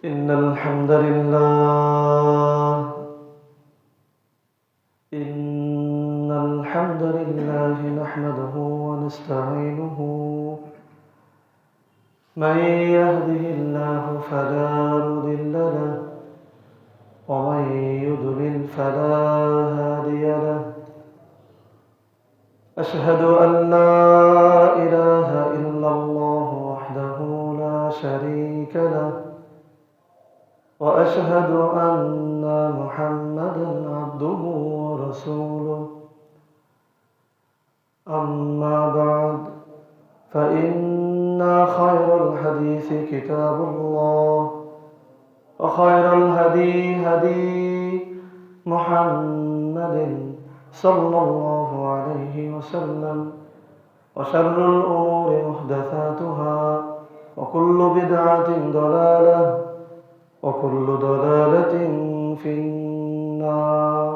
إن الحمد لله نحمده ونستعينه. من يهده الله فلا مضل له ومن يضلل فلا هادي له. أشهد أن لا إله إلا الله وحده لا شريك له، وأشهد أن محمدًا عبده ورسوله. أما بعد، فإن خير الحديث كتاب الله، وخير الهدي هدي محمد صلى الله عليه وسلم، وشر الأمور محدثاتها، وكل بدعة ضلالة، وكل ضلالة في النار।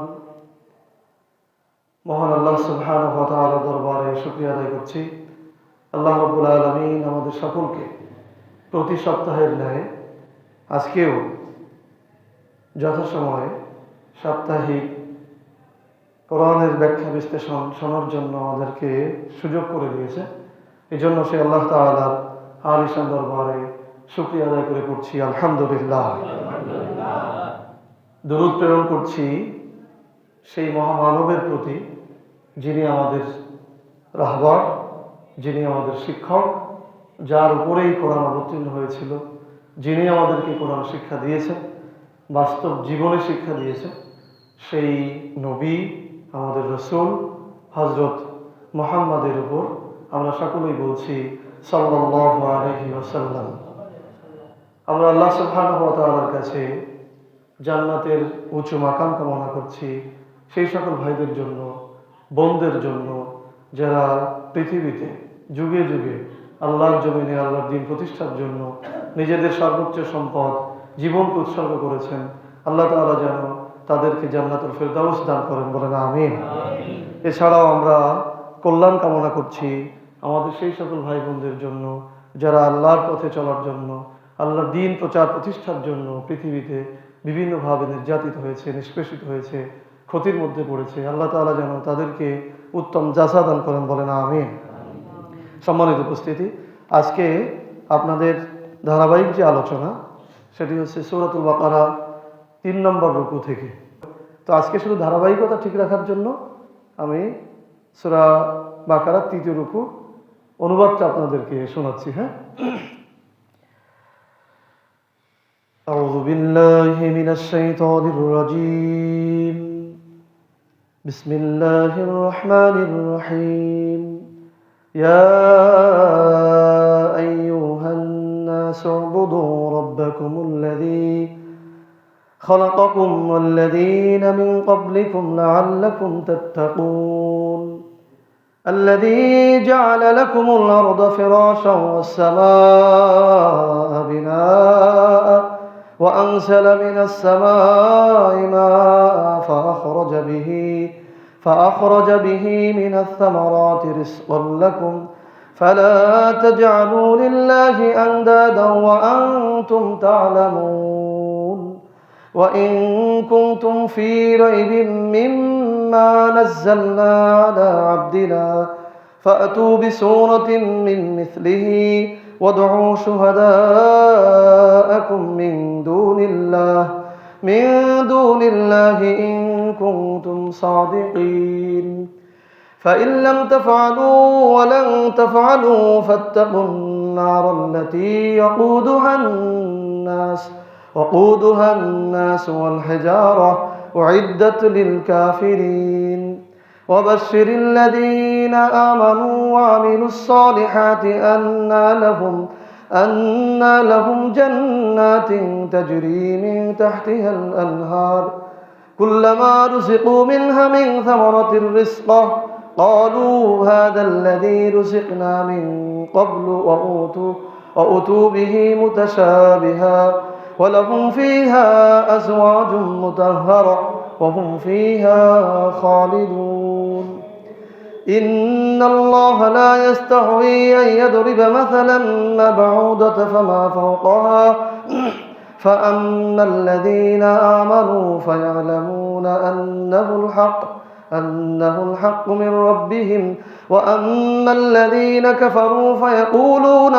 মহান আল্লাহ সুবহানাহু ওয়া তাআলার দরবারে শুকরিয়া আদায় করছি। আল্লাহ রাব্বুল আলামিন আমাদের সকলকে প্রতি সপ্তাহের ন্যায় আজকেও যথাসময়ে সাপ্তাহিক কোরআনের ব্যাখ্যা বিশ্লেষণ শোনার জন্য আমাদেরকে সুযোগ করে দিয়েছে। এই জন্য সে আল্লাহ তাআলার আলিশান দরবারে শুকরিয়া আদায় করে পড়ছি আলহামদুলিল্লাহ। দরুদ প্রেরণ করছি সেই মহামানবের প্রতি, যিনি আমাদের রাহবার, যিনি আমাদের শিক্ষক, যার উপরেই কোরআন অবতীর্ণ হয়েছিল, যিনি আমাদেরকে কোরআন শিক্ষা দিয়েছেন, বাস্তব জীবনে শিক্ষা দিয়েছেন, সেই নবী আমাদের রাসূল হযরত মুহাম্মাদের উপর আমরা সকলেই বলছি সাল্লাল্লাহু আলাইহি ওয়াসাল্লাম। আমরা আল্লাহ সুবহানাহু ওয়া তাআলার কাছে জান্নাতের উঁচু মাকাম কামনা করছি সেই সকল ভাইদের জন্য, বোনদের জন্য, যারা পৃথিবীতে যুগে যুগে আল্লাহর জমিনে আল্লাহর দ্বীন প্রতিষ্ঠার জন্য নিজেদের সর্বোচ্চ সম্পদ জীবনকে উৎসর্গ করেছেন। আল্লাহ তাআলা যেন তাদেরকে জান্নাতুল ফেরদাউস দান করেন, বলেন আমিন। এছাড়াও আমরা কল্যাণ কামনা করছি আমাদের সেই সকল ভাই বোনদের জন্য যারা আল্লাহর পথে চলার জন্য, আল্লাহর দ্বীন প্রচার প্রতিষ্ঠার জন্য পৃথিবীতে বিভিন্নভাবে নির্যাতিত হয়েছে, নিষ্পেষিত হয়েছে, ক্ষতির মধ্যে পড়েছে। আল্লাহ তাআলা যেন তাদেরকে উত্তম জাযা দান করেন, বলেন আমিন। সম্মানিত উপস্থিতি, আজকে আপনাদের ধারাবাহিক যে আলোচনা সেটি হচ্ছে সূরাতুল বাকারা ৩ নম্বর রুকু থেকে। তো আজকে শুধু ধারাবাহিকতা ঠিক রাখার জন্য আমি সূরা বাকারা ৩য় রুকু অনুবাদটা আপনাদেরকে শোনাচ্ছি। হ্যাঁ, আউযু বিল্লাহি মিনাশ শাইতানির রাজীম। বিসমিল্লাহির রহমানির রহিম। ইয়া আইয়ুহান নাসু উবুদু রাব্বাকুমুল্লাযী খালাকাকুম ওয়াল্লাযীনা মিন ক্বাবলিকুম লাআল্লাকুম তাত্তাকুন। الذي جعل لكم الأرض فراشا والسماء بناء وأنزل من السماء ماء فأخرج به من الثمرات رزقا لكم فلا تجعلوا لله أندادا وأنتم تعلمون. وإن كنتم في ريب مما نزلنا على عبدنا فأتوا بسورة من مثله وادعوا شهداءكم من دون الله إن كنتم صادقين. فإن لم تفعلوا ولن تفعلوا فاتقوا النار التي وقودها الناس والحجارة أعدت للكافرين. وبشر الذين آمنوا وعملوا الصالحات أن لهم جنات تجري من تحتها الأنهار كلما رزقوا منها من ثمرة رزقا قالوا هذا الذي رزقنا من قبل وأتوا به متشابها ولهم فيها أزواج مطهرة وهم فيها خالدون. إن الله لا يستحيي أن يضرب مثلا ما بعوضة فما فوقها فأما الذين آمنوا فيعلمون أنه الحق من ربهم وأما الذين كفروا فيقولون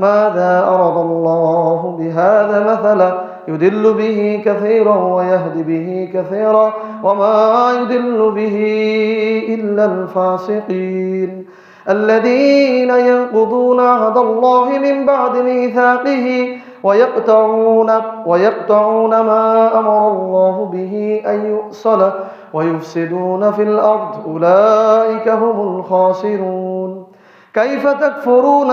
ماذا أراد الله بهذا مثلا يدل به كثيرا ويهدي به كثيرا وما يدل به إلا الفاسقين الذين ينقضون عهد الله من بعد ميثاقه ويقطعون ما أمر الله به أن يؤصل ويفسدون في الأرض أولئك هم الخاسرون كيف تكفرون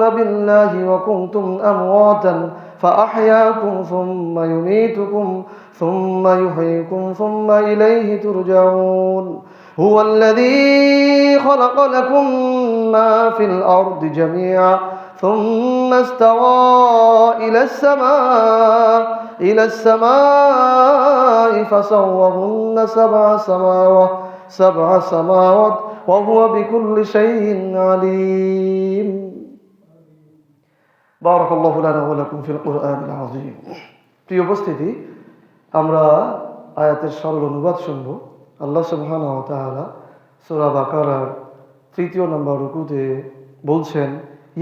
بالله وكنتم أمواتا فأحياكم ثم يميتكم ثم يحييكم ثم إليه ترجعون هو الذي خلق لكم ما في الأرض جميعا ثم استوى إلى السماء فسوهن سبع سماوات وهو بكل شيء عليم بارك الله لنا ولكم في القرآن العظيم প্রিয় উপস্থিতি আমরা আয়াতের সরল অনুবাদ শুনব আল্লাহ সুবহানাহু ওয়া তাআলা সূরা বাকারার 3 নম্বর রুকুতে বলছেন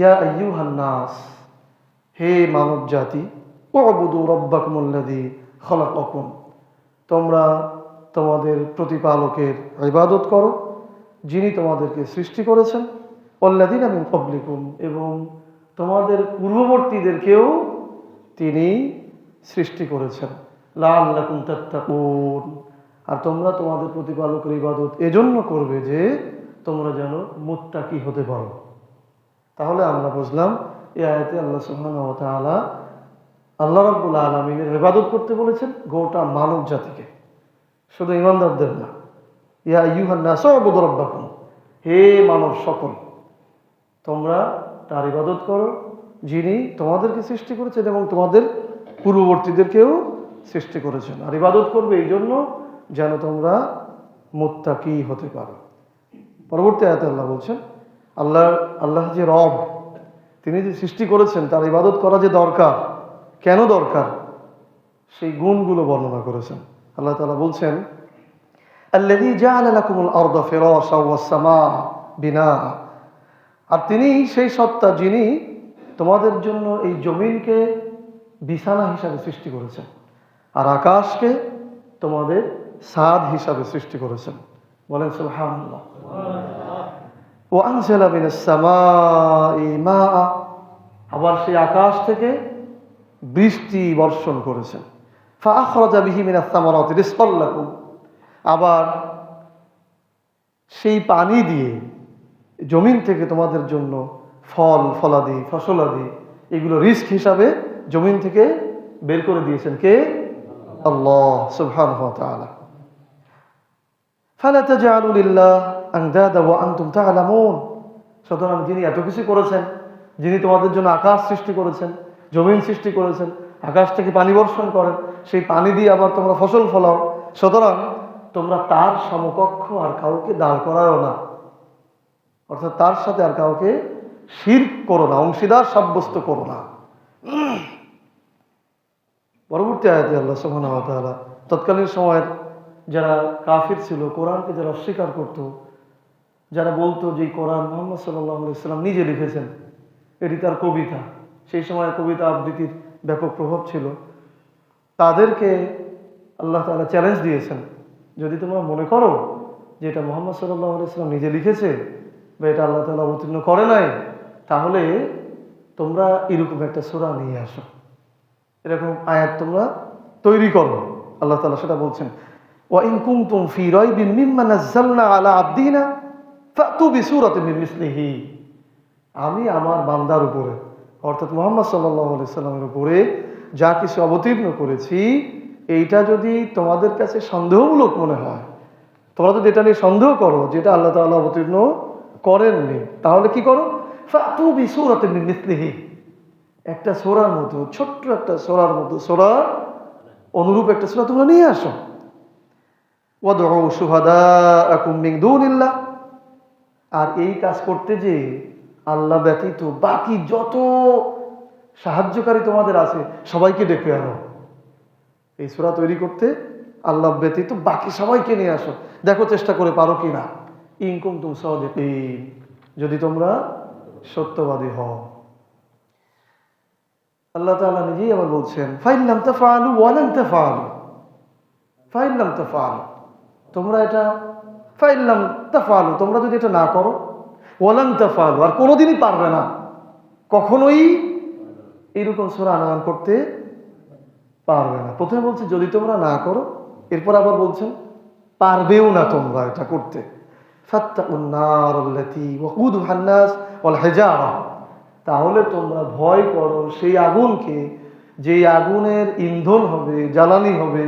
ইয়া আইয়ুহান নাস হে মানব জাতি উবুদু রাব্বাকুমুল্লাযী খালাকাকুম তোমরা তোমাদের প্রতিপালকের ইবাদত করো যিনি তোমাদেরকে সৃষ্টি করেছেন ওয়াল্লাযীনা মিন ক্বাবলিকুম এবং তোমাদের পূর্ববর্তীদেরকেও তিনি সৃষ্টি করেছেন লাআল্লাকুম তাত্তাকুন আর তোমরা তোমাদের প্রতিপালকের ইবাদত এজন্য করবে যে তোমরা যেন মুত্তাকি হতে পারো। তাহলে আমরা বুঝলাম এই আয়াতে আল্লাহ সুবহানাহু ওয়া তাআলা আল্লাহ রাব্বুল আলামিনের ইবাদত করতে বলেছেন গোটা মানব জাতিকে, শুধু ঈমানদারদের না। ইয়া আইয়ুহান নাস উবুদু রাব্বাকুম হে মানব সকল তোমরা তার ইবাদত করো যিনি তোমাদেরকে সৃষ্টি করেছেন এবং তোমাদের পূর্ববর্তীদেরকেও সৃষ্টি করেছেন। আর ইবাদত করবে এই জন্য যেন তোমরা মুত্তাকি হতে পারো। পরবর্তী আয়াতে আল্লাহ বলছেন আল্লাহ যে রব তিনি যে সৃষ্টি করেছেন তার ইবাদত করা যে দরকার, কেন দরকার সেই গুণগুলো বর্ণনা করেছেন। আল্লাহ তাআলা বলছেন আল্লাযী জাআলা লাকুমুল আরদা ফিরাশা ওয়াস সামাআ বিনাআ আর তিনি সেই সত্তা যিনি তোমাদের জন্য এই জমিনকে বিছানা হিসাবে সৃষ্টি করেছেন আর আকাশকে তোমাদের ছাদ হিসাবে সৃষ্টি করেছেন। বলেন সুবহানাল্লাহ। ওয়া আনজালা মিনাস সামাই মাআ আবার সেই আকাশ থেকে বৃষ্টি বর্ষণ করেছেন। ফাআখরাজা বিহি মিনাস সামারাতি রিজকাল লাকুম আবার সেই পানি দিয়ে জমিন থেকে তোমাদের জন্য ফলাদি ফসলাদি এগুলো রিস্ক হিসাবে জমিন থেকে বের করে দিয়েছেন কে? আল্লাহ সুবহানাহু ওয়া তাআলা। ফালা তাজআলু লিল্লাহি আনদাদা ওয়া আনতুম তা'লামুন সুতরাং যিনি এত কিছু করেছেন, যিনি তোমাদের জন্য আকাশ সৃষ্টি করেছেন, জমিন সৃষ্টি করেছেন, আকাশ থেকে পানি বর্ষণ করেন, সেই পানি দিয়ে আবার তোমরা ফসল ফলাও, সুতরাং তোমরা তার সমকক্ষ আর কাউকে দাঁড় করাও না, অর্থাৎ তার সাথে আর কাউকে শিরক করো না, অংশীদার সাব্যস্ত করো না। পরবর্তী আয়াতে আল্লাহ সুবহানাহু ওয়া তাআলা তৎকালীন সময়ের যারা কাফির ছিল, কোরআনকে যারা অস্বীকার করত, যারা বলতো যে কোরআন মুহাম্মদ সাল্লাল্লাহু আলাইহি ওয়াসাল্লাম নিজে লিখেছেন, এটি তার কবিতা, সেই সময় কবিতা আবৃত্তির ব্যাপক প্রভাব ছিল, তাদেরকে আল্লাহ তাআলা চ্যালেঞ্জ দিয়েছেন যদি তোমরা মনে করো যে এটা মুহাম্মদ সাল্লাল্লাহু আলাইহি ওয়াসাল্লাম নিজে লিখেছে বা এটা আল্লাহ তাআলা অবতীর্ণ করে নাই, তাহলে তোমরা এরকম একটা সূরা নিয়ে আসো, এরকম আয়াত তোমরা তৈরি করো। আল্লাহ তাআলা সেটা বলছেন ওয়া ইন কুনতুম ফি রাইবিন মিম্মা নাযালনা আলা আবদিনা ফাতু বিসূরাতিন মিন মিসলিহি আমি আমার বান্দার উপরে অর্থাৎ মুহাম্মদ সাল্লাল্লাহু আলাইহি সাল্লামের উপরে যা কিছু অবতীর্ণ করেছি এইটা যদি তোমাদের কাছে সন্দেহমূলক মনে হয়, তোমরা যদি এটা নিয়ে সন্দেহ করো যেটা আল্লাহ তাআলা অবতীর্ণ করেননি, তাহলে কি করো? ফাতু বিসূরাতিন মিন মিসলিহি একটা সূরার মতো, ছোট্ট একটা সূরার মতো, সূরা অনুরূপ একটা সূরা তোমরা নিয়ে আসো। ওয়াদউ শুহাদাআকুম মিন দুনিল্লাহ আর এই কাজ করতে যে আল্লাহ ব্যতীত বাকি যত সাহায্যকারী তোমাদের আছে সবাইকে ডেকে আনো। এই সূরা তৈরি করতে আল্লাহ ব্যতীত বাকি সবাইকে নিয়ে আসো, দেখো চেষ্টা করে পারো কিনা। ইন কুনতুম সাদিকিন, যদি তোমরা সত্যবাদী হও। আল্লাহ তাআলা নিজেই আবার বলছেন ফাইন লাম তাফআলু ওয়া লান তাফআলু, ফাইন লাম তাফআলু, তোমরা এটা ফাইন লাম তাফআলু, তোমরা যদি এটা না করো, ওয়া লান তাফআলু, আর কোনোদিনই পারবে না, কখনোই এইরকম সূরা আনয়ন করতে পারবে না। প্রথমে বলছে যদি তোমরা না করো, এরপর আবার বলছেন পারবেও না তোমরা এটা করতে। ফাত্তাকুন নার আল্লাতী ওয়াকুদুহান নাস ওয়াল হিজারা, তাহলে তোমরা ভয় করো সেই আগুনকে, যেই আগুনের ইন্ধন হবে, জ্বালানি হবে,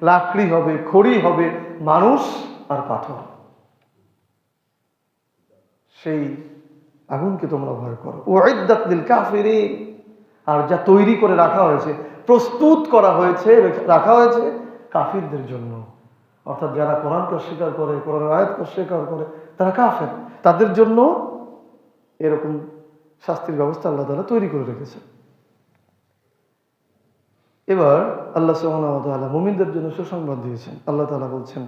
লাকড়ি হবে, খড়ি হবে মানুষ আর পাথর, সেই আগুনকে তোমরা ভয় করো। উইদ্দাত লিল কাফিরিন, আর যা তৈরি করে রাখা হয়েছে, প্রস্তুত করা হয়েছে, রাখা হয়েছে কাফিরদের জন্য। অর্থাৎ যারা কোরআনকে অস্বীকার করে, কোরআনের আয়াতকে অস্বীকার করে, তারা কাফের, তাদের জন্য এরকম শাস্তির ব্যবস্থা আল্লাহ তাআলা তৈরি করে রেখেছে। এবার আল্লাহ সুবহানাহু ওয়া তাআলা মুমিনদের জন্য সুসংবাদ দিয়েছেন। আল্লাহ তাআলা বলছেন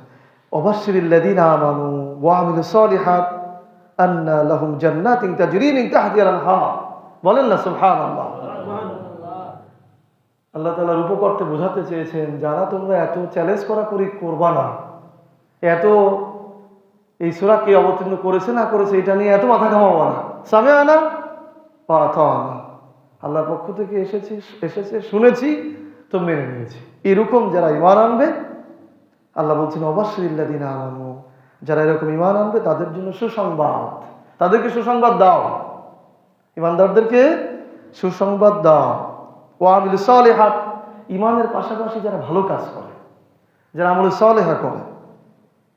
ওয়াবাশশিরিল্লাযীনা আমানু ওয়া আমিলুস সালিহাত আন্না লাহুম জান্নাতিন তাজরি মিন তাহতিহাল আনহার। বলেন না সুবহানাল্লাহ। আল্লাহ তাআলা রূপক অর্থে বোঝাতে চেয়েছেন যারা তোমরা এত চ্যালেঞ্জ করি করবা না, এত এই সূরা কে অবতীর্ণ করেছে না করেছে এটা নিয়ে এত মাথা ঘামাবো না, সামিআনা ওয়া আতানা, আল্লাহর পক্ষ থেকে এসেছে শুনেছি তো মেনে নিয়েছি, এরকম যারা ঈমান আনবে, আল্লাহ বলছেন ওয়াবাশশিরিল্লাযীনা আমানু, যারা এরকম ঈমান আনবে তাদের জন্য সুসংবাদ, তাদেরকে সুসংবাদ দাও, ঈমানদারদেরকে সুসংবাদ দাও। ওয়া আমিলুস সালিহাত, ঈমানের পাশাপাশি যারা ভালো কাজ করে, যারা আমলে সালেহা করে,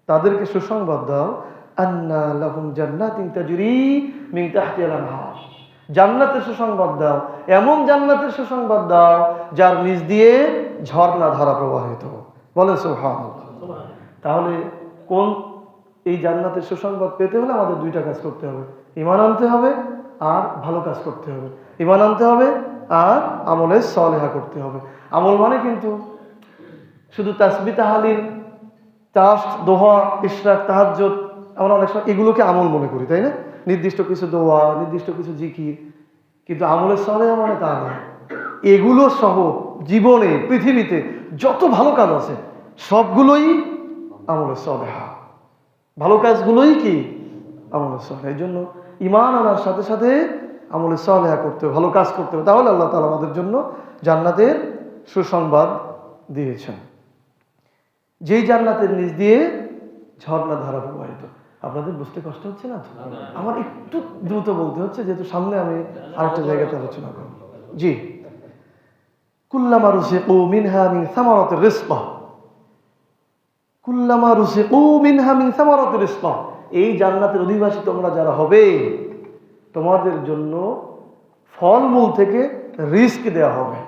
তাদেরকে সুসংবাদ দাও। আন্না লাহুম জান্নাতিন তাজরি মিন তাহতিহাল আনহার, জান্নাতের সুসংবাদ দাও, এমন জান্নাতের সুসংবাদ দাও যার নিচ দিয়ে ঝর্ণা ধারা প্রবাহিত। বলেন সুবহানাল্লাহ। তাহলে কোন এই জান্নাতের সুসংবাদ পেতে হলে আমাদের দুইটা কাজ করতে হবে, ঈমান আনতে হবে আর ভালো কাজ করতে হবে। ঈমান আনতে হবে আর আমলে সালেহা করতে হবে। আমল মানে কিন্তু শুধু তাসবিহ তাহলিল, চাষ্ট, দোয়া, ইশরাক, তাহাজ্জুদ, আমরা অনেক সময় এগুলোকে আমল মনে করি, তাই না? নির্দিষ্ট কিছু দোয়া, নির্দিষ্ট কিছু জিকির, কিন্তু আমলের সালেহা মানে তা না। এগুলো সহ জীবনে পৃথিবীতে যত ভালো কাজ আছে সবগুলোই আমলের সালেহা, ভালো কাজগুলোই কি আমলের সালেহা। এই জন্য ঈমান আনার সাথে সাথে আমলের সালেহা করতে হবে, ভালো কাজ করতে হবে, তাহলে আল্লাহ তাআলা আমাদের জন্য জান্নাতের সুসংবাদ দিয়েছেন, যেই জান্নাতের নিচ দিয়ে ঝর্ণা ধারা প্রবাহিত। আপনাদের বুঝতে কষ্ট হচ্ছে না? আমার একটু দ্রুত বলতে হচ্ছে যেহেতু সামনে আমি আরেকটা জায়গাতে আলোচনা করব। জি, কুল্লামা রুসিকু মিনহা মিন সামারাতির রিজকা, কুল্লামা রুসিকু মিনহা মিন সামারাতির রিজকা, এই জান্নাতের অধিবাসী তোমরা যারা হবে, তোমাদের জন্য ফলমূল থেকে রিস্ক দেওয়া হবে।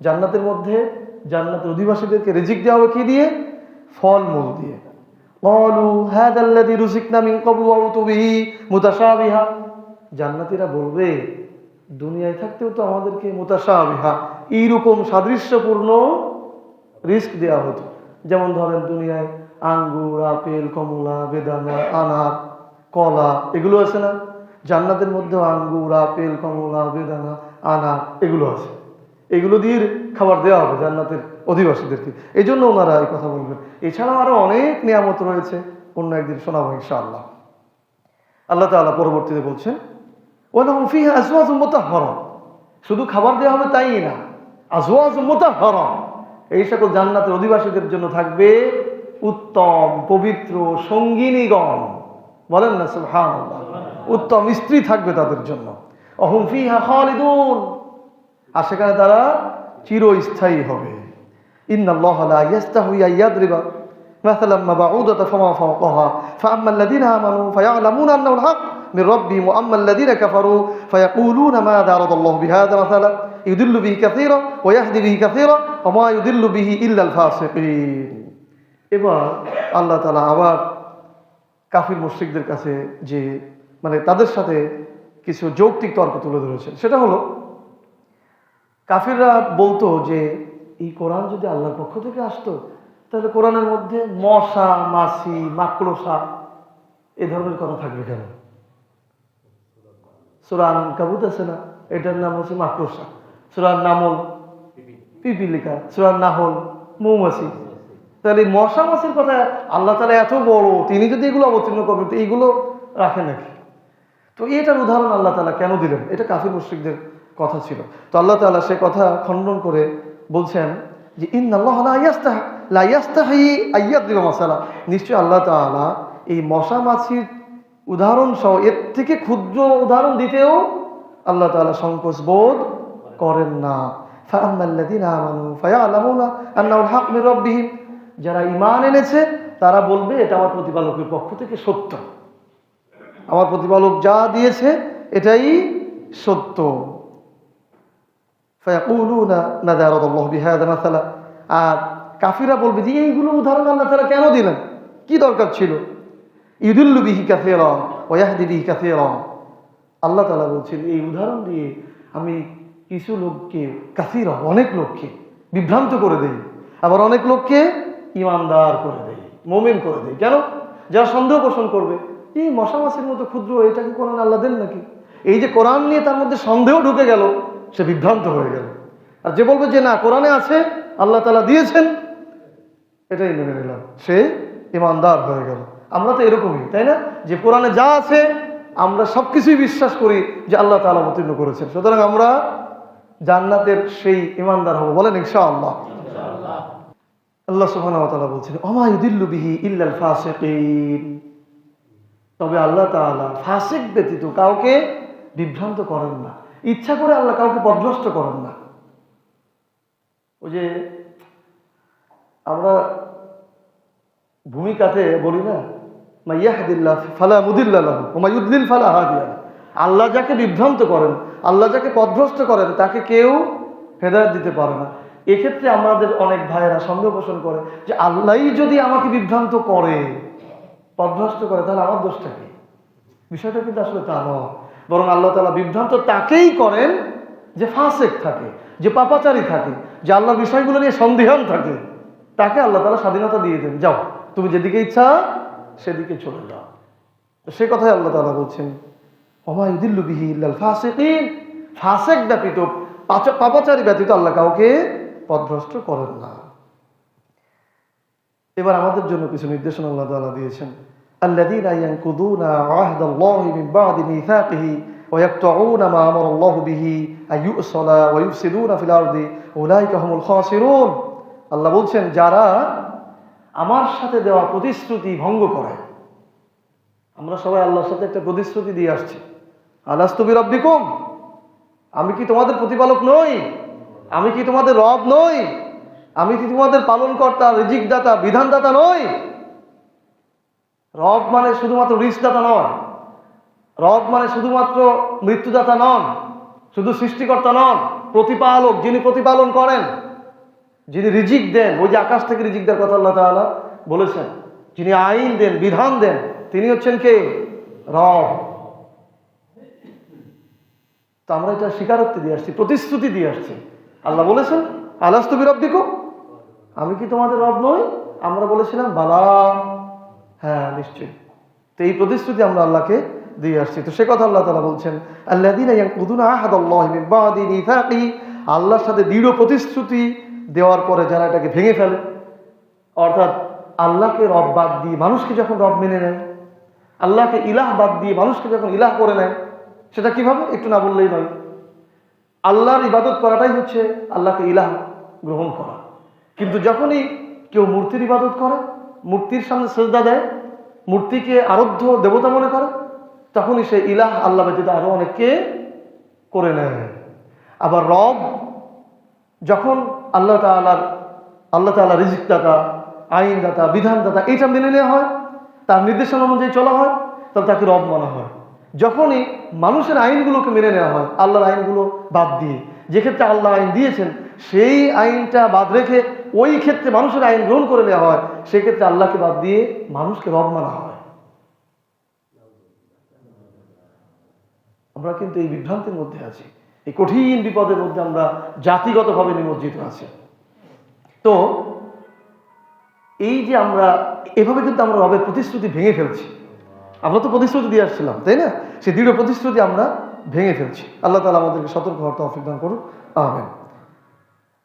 জান্নাতের মধ্যে জান্নাতের অধিবাসীদেরকে রিজিক দেওয়া হবে কি দিয়ে? ফলমূল দিয়ে। ক্বালু হাযাল্লাযী রুজিকনা মিন ক্বাবলু ওয়া উতু বিহি মুতাশাবিহা, জান্নাতীরা বলবে দুনিয়ায় থাকতেও তো আমাদেরকে মুতাশাবিহা, এইরকম সাদৃশ্যপূর্ণ রিস্ক দেওয়া হতো। যেমন ধরেন দুনিয়ায় আঙ্গুর, আপেল, কমলা, বেদানা, আনার, কলা এগুলো আছে না? জান্নাতের মধ্যে আঙ্গুর, আপেল, কমলা, বেদানা, আনার এগুলো আছে, এগুলো দিয়ে খাবার দেওয়া হবে জান্নাতের অধিবাসীদেরকে। এই জন্য ওনারা এই কথা বলবেন। এছাড়াও আরো অনেক নিয়ামত রয়েছে, অন্য একদিন শোনাবো ইনশাআল্লাহ। আল্লাহ তাআলা পরবর্তীতে বলছেন ওয়ালাহুম ফিহা আজওয়াজুম মুতাহহারা, শুধু খাবার দেওয়া হবে তাই না, আজওয়াজুম মুতাহহারা, এই সকল জান্নাতের অধিবাসীদের জন্য থাকবে উত্তম পবিত্র সঙ্গিনীগণ। বলেন না সুবহানাল্লাহ। উত্তম স্ত্রী থাকবে তাদের জন্য। অহুম ফিহা খালিদুন, আর সেখানে তারা চিরস্থায়ী হবে। ইন্নাল্লাহা লা ইয়াস্তাহি আন ইয়াদরিবা মাসালাম মাবউদাতান ফামা ফাওকাহা ফাআম্মাল্লাযীনা আমানু ফায়া'লামুনা আন্নাহুল হক মির রাব্বিহিম ওয়া আম্মাল্লাযীনা কাফারু ফায়াকুলুনা মাযা আরাদাল্লাহু বিহাযা মাসালা ইউদিল্লু বিহি কাসীরা ওয়া ইয়াহদি বিহি কাসীরা ওয়া মা ইউদিল্লু বিহি ইল্লাল ফাসিকিন। এবার আল্লাহ তাআলা আবার কাফির মুশরিকদের কাছে যে তাদের সাথে কিছু যৌক্তিক তর্ক তুলে ধরেছেন। সেটা হলো, কাফিররা বলতো যে এই কোরআন যদি আল্লাহর পক্ষ থেকে আসতো তাহলে কোরআনের মধ্যে মশা, মাছি, মাকড়সা এ ধরনের কথা থাকবে কেন? সূরা আনকাবুত আছে না, এটার নাম হচ্ছে মাকড়সা। সূরা নামল পিপিলিকা, সূরা নাহল মৌমাছি। তাহলে মশা মাছির কথা আল্লাহ তাআলা এত বড়, তিনি যদি এগুলো অবতীর্ণ করবেন তো এইগুলো রাখে নাকি? তো এটার উদাহরণ আল্লাহ তাআলা কেন দিলেন? এটা কাফির মুশরিকদের কথা ছিল। তো আল্লাহ তাআলা সে কথা খণ্ডন করে বলছেন যে ইন্নাল্লাহা লা ইয়াস্তাহি আইয়াদরিবা মাসালা, নিশ্চয় আল্লাহ তাআলা এই মশা মাছির উদাহরণ সহ এর থেকে ক্ষুদ্র উদাহরণ দিতেও আল্লাহ তাআলা সংকোচ বোধ করেন না। ফাআম্মাল্লাযীনা আমানু ফায়ালামুনা আন্নাহুল হাক্কু মির রাব্বিহিম, যারা ঈমান এনেছে তারা বলবে এটা আমার প্রতিপালকের পক্ষ থেকে সত্য, আমার প্রতিপালক যা দিয়েছে এটাই সত্য। ফায়াকুলুনা মাযা আরাদাল্লাহু বিহাযা মাসালা, আর কাফিররা বলবে যে এইগুলো উদাহরণ আল্লাহ তাআলা কেন দিলেন, কি দরকার ছিল? ইউদিল্লু বিহি কাসীরা ওয়া ইয়াহদি বিহি কাসীরা, আল্লাহ তাআলা বলছেন এই উদাহরণ দিয়ে আমি কিছু লোককে, কাসীরা অনেক লোককে বিভ্রান্ত করে দেই, আবার অনেক লোককে ঈমানদার করে দেই, মুমিন করে দেই। কেন? যারা সন্দেহ পোষণ করবে এই মশা মাছির মতো ক্ষুদ্র, এটা কি কোরআন আল্লাহ দেন নাকি? এই যে কোরআন নিয়ে তার মধ্যে সন্দেহ ঢুকে গেল, সে বিভ্রান্ত হয়ে গেল। আর যে বলবে যে না কোরআনে আছে, আল্লাহ তাআলা দিয়েছেন, এটাই মেনে নিলাম, সে ঈমানদার হয়ে গেল। আমরা তো এরকমই, তাই না? যে কোরআনে যা আছে আমরা সবকিছুই বিশ্বাস করি যে আল্লাহ তাআলা অবতীর্ণ করেছেন, সুতরাং আমরা জান্নাতের সেই ঈমানদার হব। বলেন ইনশাআল্লাহ। আল্লাহ সুবহানাহু ওয়া তাআলা বলছেন ওমা ইউদিল্লু বিহি ইল্লাল ফাসিকিন, তবে আল্লাহ তাআলা ফাসিক ব্যতীত কাউকে বিভ্রান্ত করেন না, ইচ্ছা করে আল্লাহ কাউকে পথভ্রষ্ট করেন না। ওই যে আমরা ভূমিকাতে বলি না, মা ইয়াহদিল্লাহ ফালা মুদিল্লা লাহু ওয়া মা ইউদ্লিল ফালা হাদিয়া লাহু, আল্লাহ যাকে বিভ্রান্ত করেন, আল্লাহ যাকে পথভ্রষ্ট করেন তাকে কেউ হেদায়েত দিতে পারে না। এক্ষেত্রে আমাদের অনেক ভাইয়েরা সন্দেহ পোষণ করে যে আল্লাহই যদি আমাকে বিভ্রান্ত করে, পথভ্রষ্ট করে, তাহলে আমার দোষটা কি? বিষয়টা কিন্তু আসলে তা নয়, বরং আল্লাহ তাআলা বিভ্রান্ত তাকেই করেন যে ফাসিক থাকে, যে পাপাচারী থাকে, যে আল্লাহর বিষয়গুলো নিয়ে সন্দিহান থাকে, তাকে আল্লাহ তাআলা স্বাধীনতা দিয়ে দেন, যাও তুমি যেদিকে ইচ্ছা সেদিকে চলে যাও। সে কথাই আল্লাহ তাআলা বলছেন ওমা ইউদিল্লু বিহি ইল্লাল ফাসিকিন, ফাসিক ব্যতীত, পাপাচারী ব্যতীত আল্লাহ কাউকে পথভ্রষ্ট করেন না। এবার আমাদের জন্য কিছু নির্দেশনা আল্লাহ তাআলা দিয়েছেন। আল্লাযীনা ইয়ানকুদুনা আহদাল্লাহি মিন বা'দি মিসাকিহি ওয়া ইয়াকতাউনা মা আমারাল্লাহু বিহি আইয়ুসলা ওয়া ইউফসিদুনা ফিল আরদি উলাইকা হুমুল খাসিরুন। আল্লাহ বলছেন যারা আমার সাথে দেওয়া প্রতিশ্রুতি ভঙ্গ করে। আমরা সবাই আল্লাহর সাথে একটা প্রতিশ্রুতি দিয়ে আসছি, আলাস্তু বিরাব্বিকুম, আমি কি তোমাদের প্রতিপালক নই? আমি কি তোমাদের রব নই? আমি কি তোমাদের পালনকর্তা, রিজিকদাতা, বিধানদাতা নই? রব মানে শুধুমাত্র রিজকদাতা নয়, রব মানে শুধুমাত্র মৃত্যুদাতা নন, শুধু সৃষ্টিকর্তা নন, প্রতিপালক, যিনি প্রতিপালন করেন, যিনি রিজিক দেন। ওই যে আকাশ থেকে রিজিক দেওয়ার কথা আল্লাহ তাআলা বলেছেন, যিনি আইন দেন, বিধান দেন, তিনি হচ্ছেন কে? রব। তো আমরা এটা স্বীকারোক্তি দিয়ে আসছি, প্রতিশ্রুতি দিয়ে আসছি। আল্লাহ বলেছেন আলাস্তু বিরাব্বিকুম, আমি কি তোমাদের রব নই? আমরা বলেছিলাম বালা, হ্যাঁ নিশ্চয়ই। তো এই প্রতিশ্রুতি আমরা আল্লাহকে দিয়ে আসছি। তো সে কথা আল্লাহ তাআলা বলছেন আল্লাযীনা ইয়ানকুদুনা আহদাল্লাহি মিন বা'দি মিসাকিহি, আল্লাহর সাথে দৃঢ় প্রতিশ্রুতি দেওয়ার পরে যারা এটাকে ভেঙে ফেলে, অর্থাৎ আল্লাহকে রব বাদ দিয়ে মানুষকে যখন রব মেনে নেয়, আল্লাহকে ইলাহ বাদ দিয়ে মানুষকে যখন ইলাহ করে নেয়, সেটা কিভাবে? একটু না বললেই নয়। আল্লাহর ইবাদত করাটাই হচ্ছে আল্লাহকে ইলাহ গ্রহণ করা। কিন্তু যখনই কেউ মূর্তির ইবাদত করে, মূর্তির সামনে সেজদা দেয়, মূর্তিকে আরাধ্য দেবতা মনে করে, তখনই সে ইলাহ আল্লাহ ব্যতীত আরো অনেককে করে নেয়। আবার রব যখন আল্লাহ তাআলা রিজিকদাতা, আইনদাতা, বিধানদাতা, এটা মেনে নেওয়া হয়, তার নির্দেশনা অনুযায়ী চলা হয়, তাহলে তাকে রব মানা হয়। যখনই মানুষের আইনগুলোকে মেনে নেওয়া হয়, আল্লাহর আইনগুলো বাদ দিয়ে, যে ক্ষেত্রে আল্লাহ আইন দিয়েছেন সেই আইনটা বাদ রেখে ওই ক্ষেত্রে মানুষের আইন গ্রহণ করে নেওয়া হয়, সেক্ষেত্রে আল্লাহকে বাদ দিয়ে মানুষকে রব মানা হয়। আমরা কিন্তু এই বিভ্রান্তির মধ্যে আছি, এই কঠিন বিপদের মধ্যে আমরা জাতিগতভাবে নিমজ্জিত আছি। তো এই যে আমরা এভাবে কিন্তু আমরা রবের প্রতিশ্রুতি ভেঙে ফেলছি। আমরা তো প্রতিশ্রুতি দিয়ে আসছিলাম, তাই না? সেই দৃঢ় প্রতিশ্রুতি আমরা ভেঙে ফেলছি। আল্লাহ তাআলা আমাদেরকে সতর্ক হওয়ার তৌফিক দান করুন, আমিন।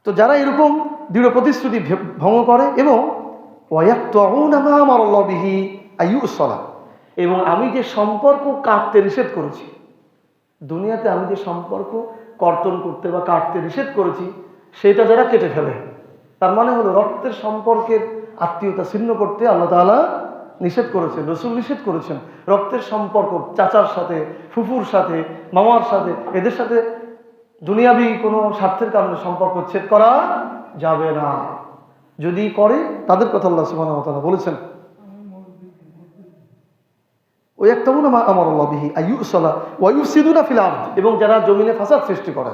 তো যারা এরকম দৃঢ় প্রতিশ্রুতি ভঙ্গ করে এবং এবং আমি যে সম্পর্ক কাটতে নিষেধ করেছি, দুনিয়াতে আমি যে সম্পর্ক কর্তন করতে বা কাটতে নিষেধ করেছি সেটা যারা কেটে ফেলে, তার মানে হলো রক্তের সম্পর্কের আত্মীয়তা ছিন্ন করতে আল্লাহ তাআলা নিষেধ করেছেন, রসুল নিষেধ করেছেন। রক্তের সম্পর্ক চাচার সাথে, ফুফুর সাথে, মামার সাথে, এদের সাথে দুনিয়াবি কোনো স্বার্থের কারণে সম্পর্ক ছেদ করা যাবে না। যদি করে তাদের কথা আল্লাহ সুবহানাহু ওয়া তাআলা বলেছেন, এবং যারা জমিনে ফাসাদ সৃষ্টি করে,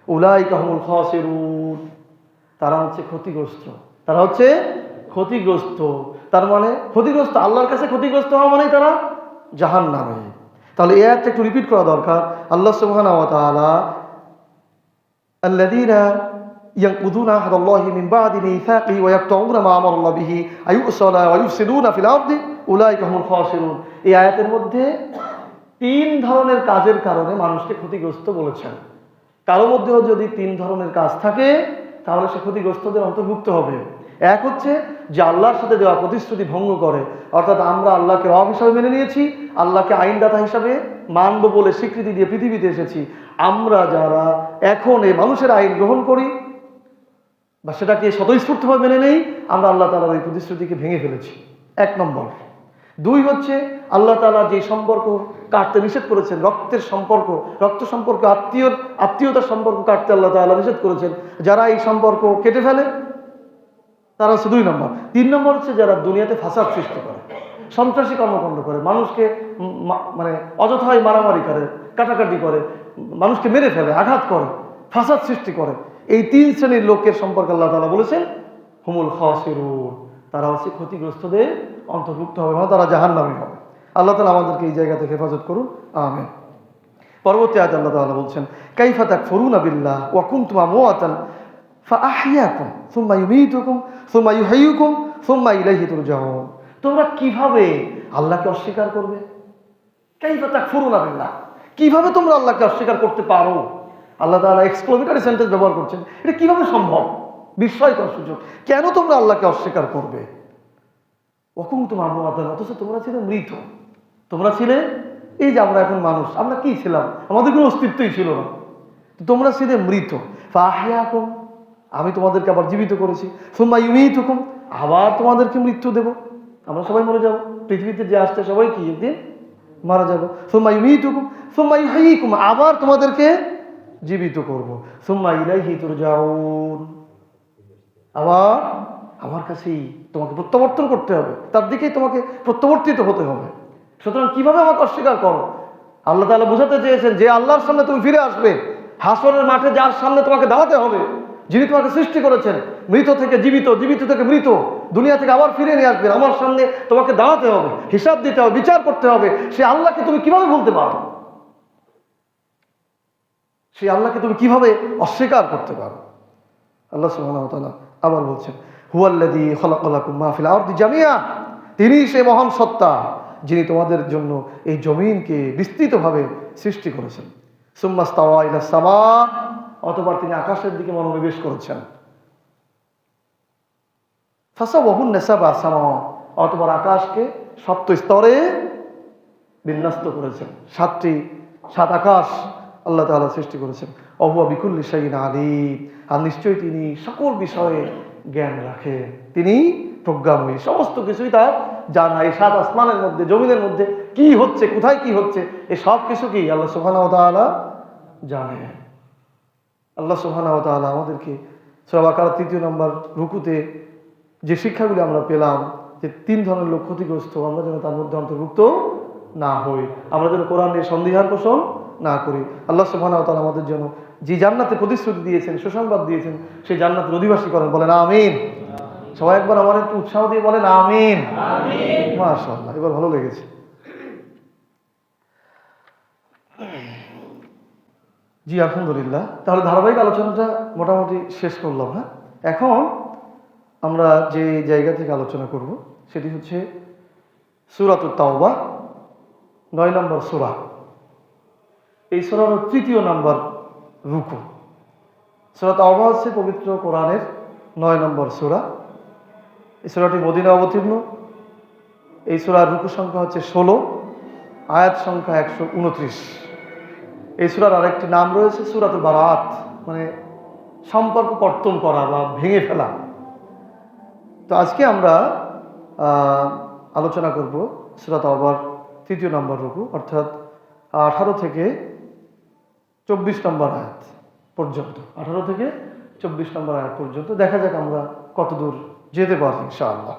উলাইকা হুমুল খাসিরুন, তারা হচ্ছে ক্ষতিগ্রস্ত। তারা হচ্ছে ক্ষতিগ্রস্ত। তার মানে ক্ষতিগ্রস্ত, আল্লাহর কাছে ক্ষতিগ্রস্ত হওয়া মানেই তারা জাহান্নামে। তাহলে এই আয়াতটা একটু রিপিট করা দরকার। আল্লাহ সুবহানাহু ওয়া তাআলা الذين ينقضون عهد الله من بعد ميثاقه ويقطعون ما امر الله به ان يوصل ويفسدون في الارض اولئك هم الخاسرون। এই আয়াতের মধ্যে তিন ধরনের কাজের কারণে মানুষকে ক্ষতিগ্রস্ত বলেছেন। কারোর মধ্যেও যদি তিন ধরনের কাজ থাকে তাহলে সে ক্ষতিগ্রস্তদের অন্তর্ভুক্ত হবে। এক হচ্ছে যে আল্লাহর সাথে দেওয়া প্রতিশ্রুতি ভঙ্গ করে, অর্থাৎ আমরা আল্লাহকে রব হিসাবে মেনে নিয়েছি, আল্লাহকে আইনদাতা হিসাবে মানব বলে স্বীকৃতি দিয়ে পৃথিবীতে এসেছি। আমরা যারা এখন এই মানুষের আইন গ্রহণ করি বা সেটাকে স্বতঃস্ফূর্তভাবে মেনে নেই, আমরা আল্লাহ তাআলার এই প্রতিশ্রুতিকে ভেঙে ফেলেছি, এক নম্বর। দুই হচ্ছে আল্লাহ তাআলা যে সম্পর্ক কাটতে নিষেধ করেছেন, রক্তের সম্পর্ক, রক্ত সম্পর্ক, আত্মীয়তার সম্পর্ক কাটতে আল্লাহ তাআলা নিষেধ করেছেন, যারা এই সম্পর্ক কেটে ফেলে তারা হচ্ছে দুই নম্বর। তিন নম্বর হচ্ছে যারা দুনিয়াতে ফাসাদ সৃষ্টি করে, সন্ত্রাসী কর্মকাণ্ড করে, মানুষকে মানে অযথায় মারামারি করে, কাটাকাটি করে, মানুষকে মেরে ফেলে, আঘাত করে, ফাসাদ সৃষ্টি করে। এই তিন শ্রেণীর লোকের সম্পর্কে আল্লাহ তাআলা বলেছেন হুমুল খাসিরুন, তারা হচ্ছে ক্ষতিগ্রস্তদের অন্তর্ভুক্ত হবে, মানে তারা জাহান্নামী হবে। আল্লাহ তাআলা আমাদেরকে এই জায়গা থেকে হেফাজত করুন, আমিন। পরবর্তী আয়াতে আল্লাহ তাআলা বলছেন কাইফা তাকফুরুনা বিল্লাহ ওয়া কুনতুম আমওয়াতান ফাআহইয়াকুম সুম্মা ইউমীতুকুম সুম্মা ইউহয়িকুম সুম্মা ইলাইহি তুরজাউন। তোমরা কিভাবে আল্লাহকে অস্বীকার করবে? কাইফা তাকফুরুনা বিল্লাহ, কিভাবে তোমরা আল্লাহকে অস্বীকার করতে পারো? আল্লাহ তাআলা এক্সক্লেমেটরি সেন্টেন্স ব্যবহার করছেন। এটা কিভাবে সম্ভব? বিস্ময়কর সূচক। কেন তোমরা আল্লাহকে অস্বীকার করবে? ওয়া কুনতুম আমওয়াতান, অথচ তোমরা ছিলে মৃত। তোমরা ছিলে, এই যে আমরা এখন মানুষ, আমরা কি ছিলাম? আমাদের কোনো অস্তিত্বই ছিল না। তোমরা ছিলে মৃত। ফাআহইয়াকুম, আমি তোমাদেরকে আবার জীবিত করেছি। সুম্মা ইউমীতুকুম, আবার তোমাদেরকে মৃত্যু দেব। আমরা সবাই মরে যাব, পৃথিবীতে যে আসছে সবাই কি একদিন মারা যাব। সুম্মা ইউমীতুকুম সুম্মা ইউহয়িকুম, আবার তোমাদেরকে জীবিত করব। সুম্মা ইলাইহি তুরজাউন, আবার আমার কাছেই তোমাকে প্রত্যাবর্তন করতে হবে, তার দিকেই তোমাকে প্রত্যাবর্তিত হতে হবে। সুতরাং কিভাবে আমাকে অস্বীকার করো? আল্লাহ তাআলা বোঝাতে চেয়েছেন যে আল্লাহর সামনে তুমি ফিরে আসবে, হাসরের মাঠে যার সামনে তোমাকে দাঁড়াতে হবে, যিনি তোমাকে সৃষ্টি করেছেন, মৃত থেকে জীবিত, জীবিত থেকে মৃত, দুনিয়া থেকে আবার ফিরে নিয়ে আসবেন, আমার সামনে তোমাকে দাঁড়াতে হবে, হিসাব দিতে হবে, বিচার করতে হবে। সে আল্লাহকে তুমি কিভাবে বলতে পারো? সেই আল্লাহকে তুমি কিভাবে অস্বীকার করতে পারো? আল্লাহ সুবহানাহু ওয়া তাআলা আবার বলছেন হুয়াল্লাযী খালাকালাকুম মা ফিল আরদি জামিআ, তিনি সেই মহান সত্তা যিনি তোমাদের জন্য এই জমিনকে বিস্তৃতভাবে সৃষ্টি করেছেন। সুম্মা ইস্তাওয়া ইলাস সামা, অতঃপর তিনি আকাশের দিকে মনোনিবেশ করেছেন। ফাসাওয়াহুন্না সাবআ সামাওয়া, অতঃপর আকাশকে সপ্ত স্তরে বিন্যস্ত করেছেন। সাত আকাশ আল্লাহ তাআলা সৃষ্টি করেছেন। ওয়া বিকুল্লি শাইইন আলীম, আর নিশ্চয়ই তিনি সকল বিষয়ে জ্ঞান রাখেন, তিনি প্রজ্ঞাময়ী, সমস্ত কিছুই তার জানা। এই সাত আসমানের মধ্যে, জমিনের মধ্যে কি হচ্ছে, কোথায় কি হচ্ছে, এই সব কিছু কি আল্লাহ সুবহানাহু ওয়া তাআলা জানেন। আল্লাহ সুবহানাহু ওয়া তাআলা আমাদেরকে সূরা বাকারার 3 নম্বর রুকুতে যে শিক্ষাগুলি আমরা পেলাম, যে তিন ধরনের লোক ক্ষতিগ্রস্ত, আমরা যেন তার মধ্যে অন্তর্ভুক্ত না হই, আমরা যেন কোরআন নিয়ে সন্দিহান পোষণ না করি। আল্লাহ সুবহানাহু ওয়া তাআলা আমাদের জন্য যে জান্নাতে প্রতিশ্রুতি দিয়েছেন, সুসংবাদ দিয়েছেন, সেই জান্নাতের অধিবাসী করেন। বলেন আমিন। সবাই একবার আমার একটু উৎসাহ দিয়ে বলেন আমিন। মাশাআল্লাহ, এবার ভালো লেগেছে। জি আলহামদুলিল্লাহ, তাহলে ধারাবাহিক আলোচনাটা মোটামুটি শেষ করলাম। হ্যাঁ, এখন আমরা যে জায়গা থেকে আলোচনা করব সেটি হচ্ছে সূরাতুত তাওবা, 9 নম্বর সূরা। এই সূরার 3য় নম্বর রুকু। সূরা তাওবা হচ্ছে পবিত্র কোরআনের 9 নম্বর সূরা। এই সূরাটি মদিনা অবতীর্ণ। এই সূরার রুকু সংখ্যা হচ্ছে 16, আয়াত সংখ্যা 129। এই সূরার আরেকটি নাম রয়েছে সূরাতুল বারাত, মানে সম্পর্ক কর্তন করা বা ভেঙে ফেলা। তো আজকে আমরা আলোচনা করব সূরা তাওবার 3য় নম্বর রুকু, অর্থাৎ 18 থেকে 24 নম্বর আয়াত পর্যন্ত। 18 থেকে 24 নম্বর আয়াত পর্যন্ত দেখা যাক আমরা কতদূর যেতে পারি ইনশাআল্লাহ।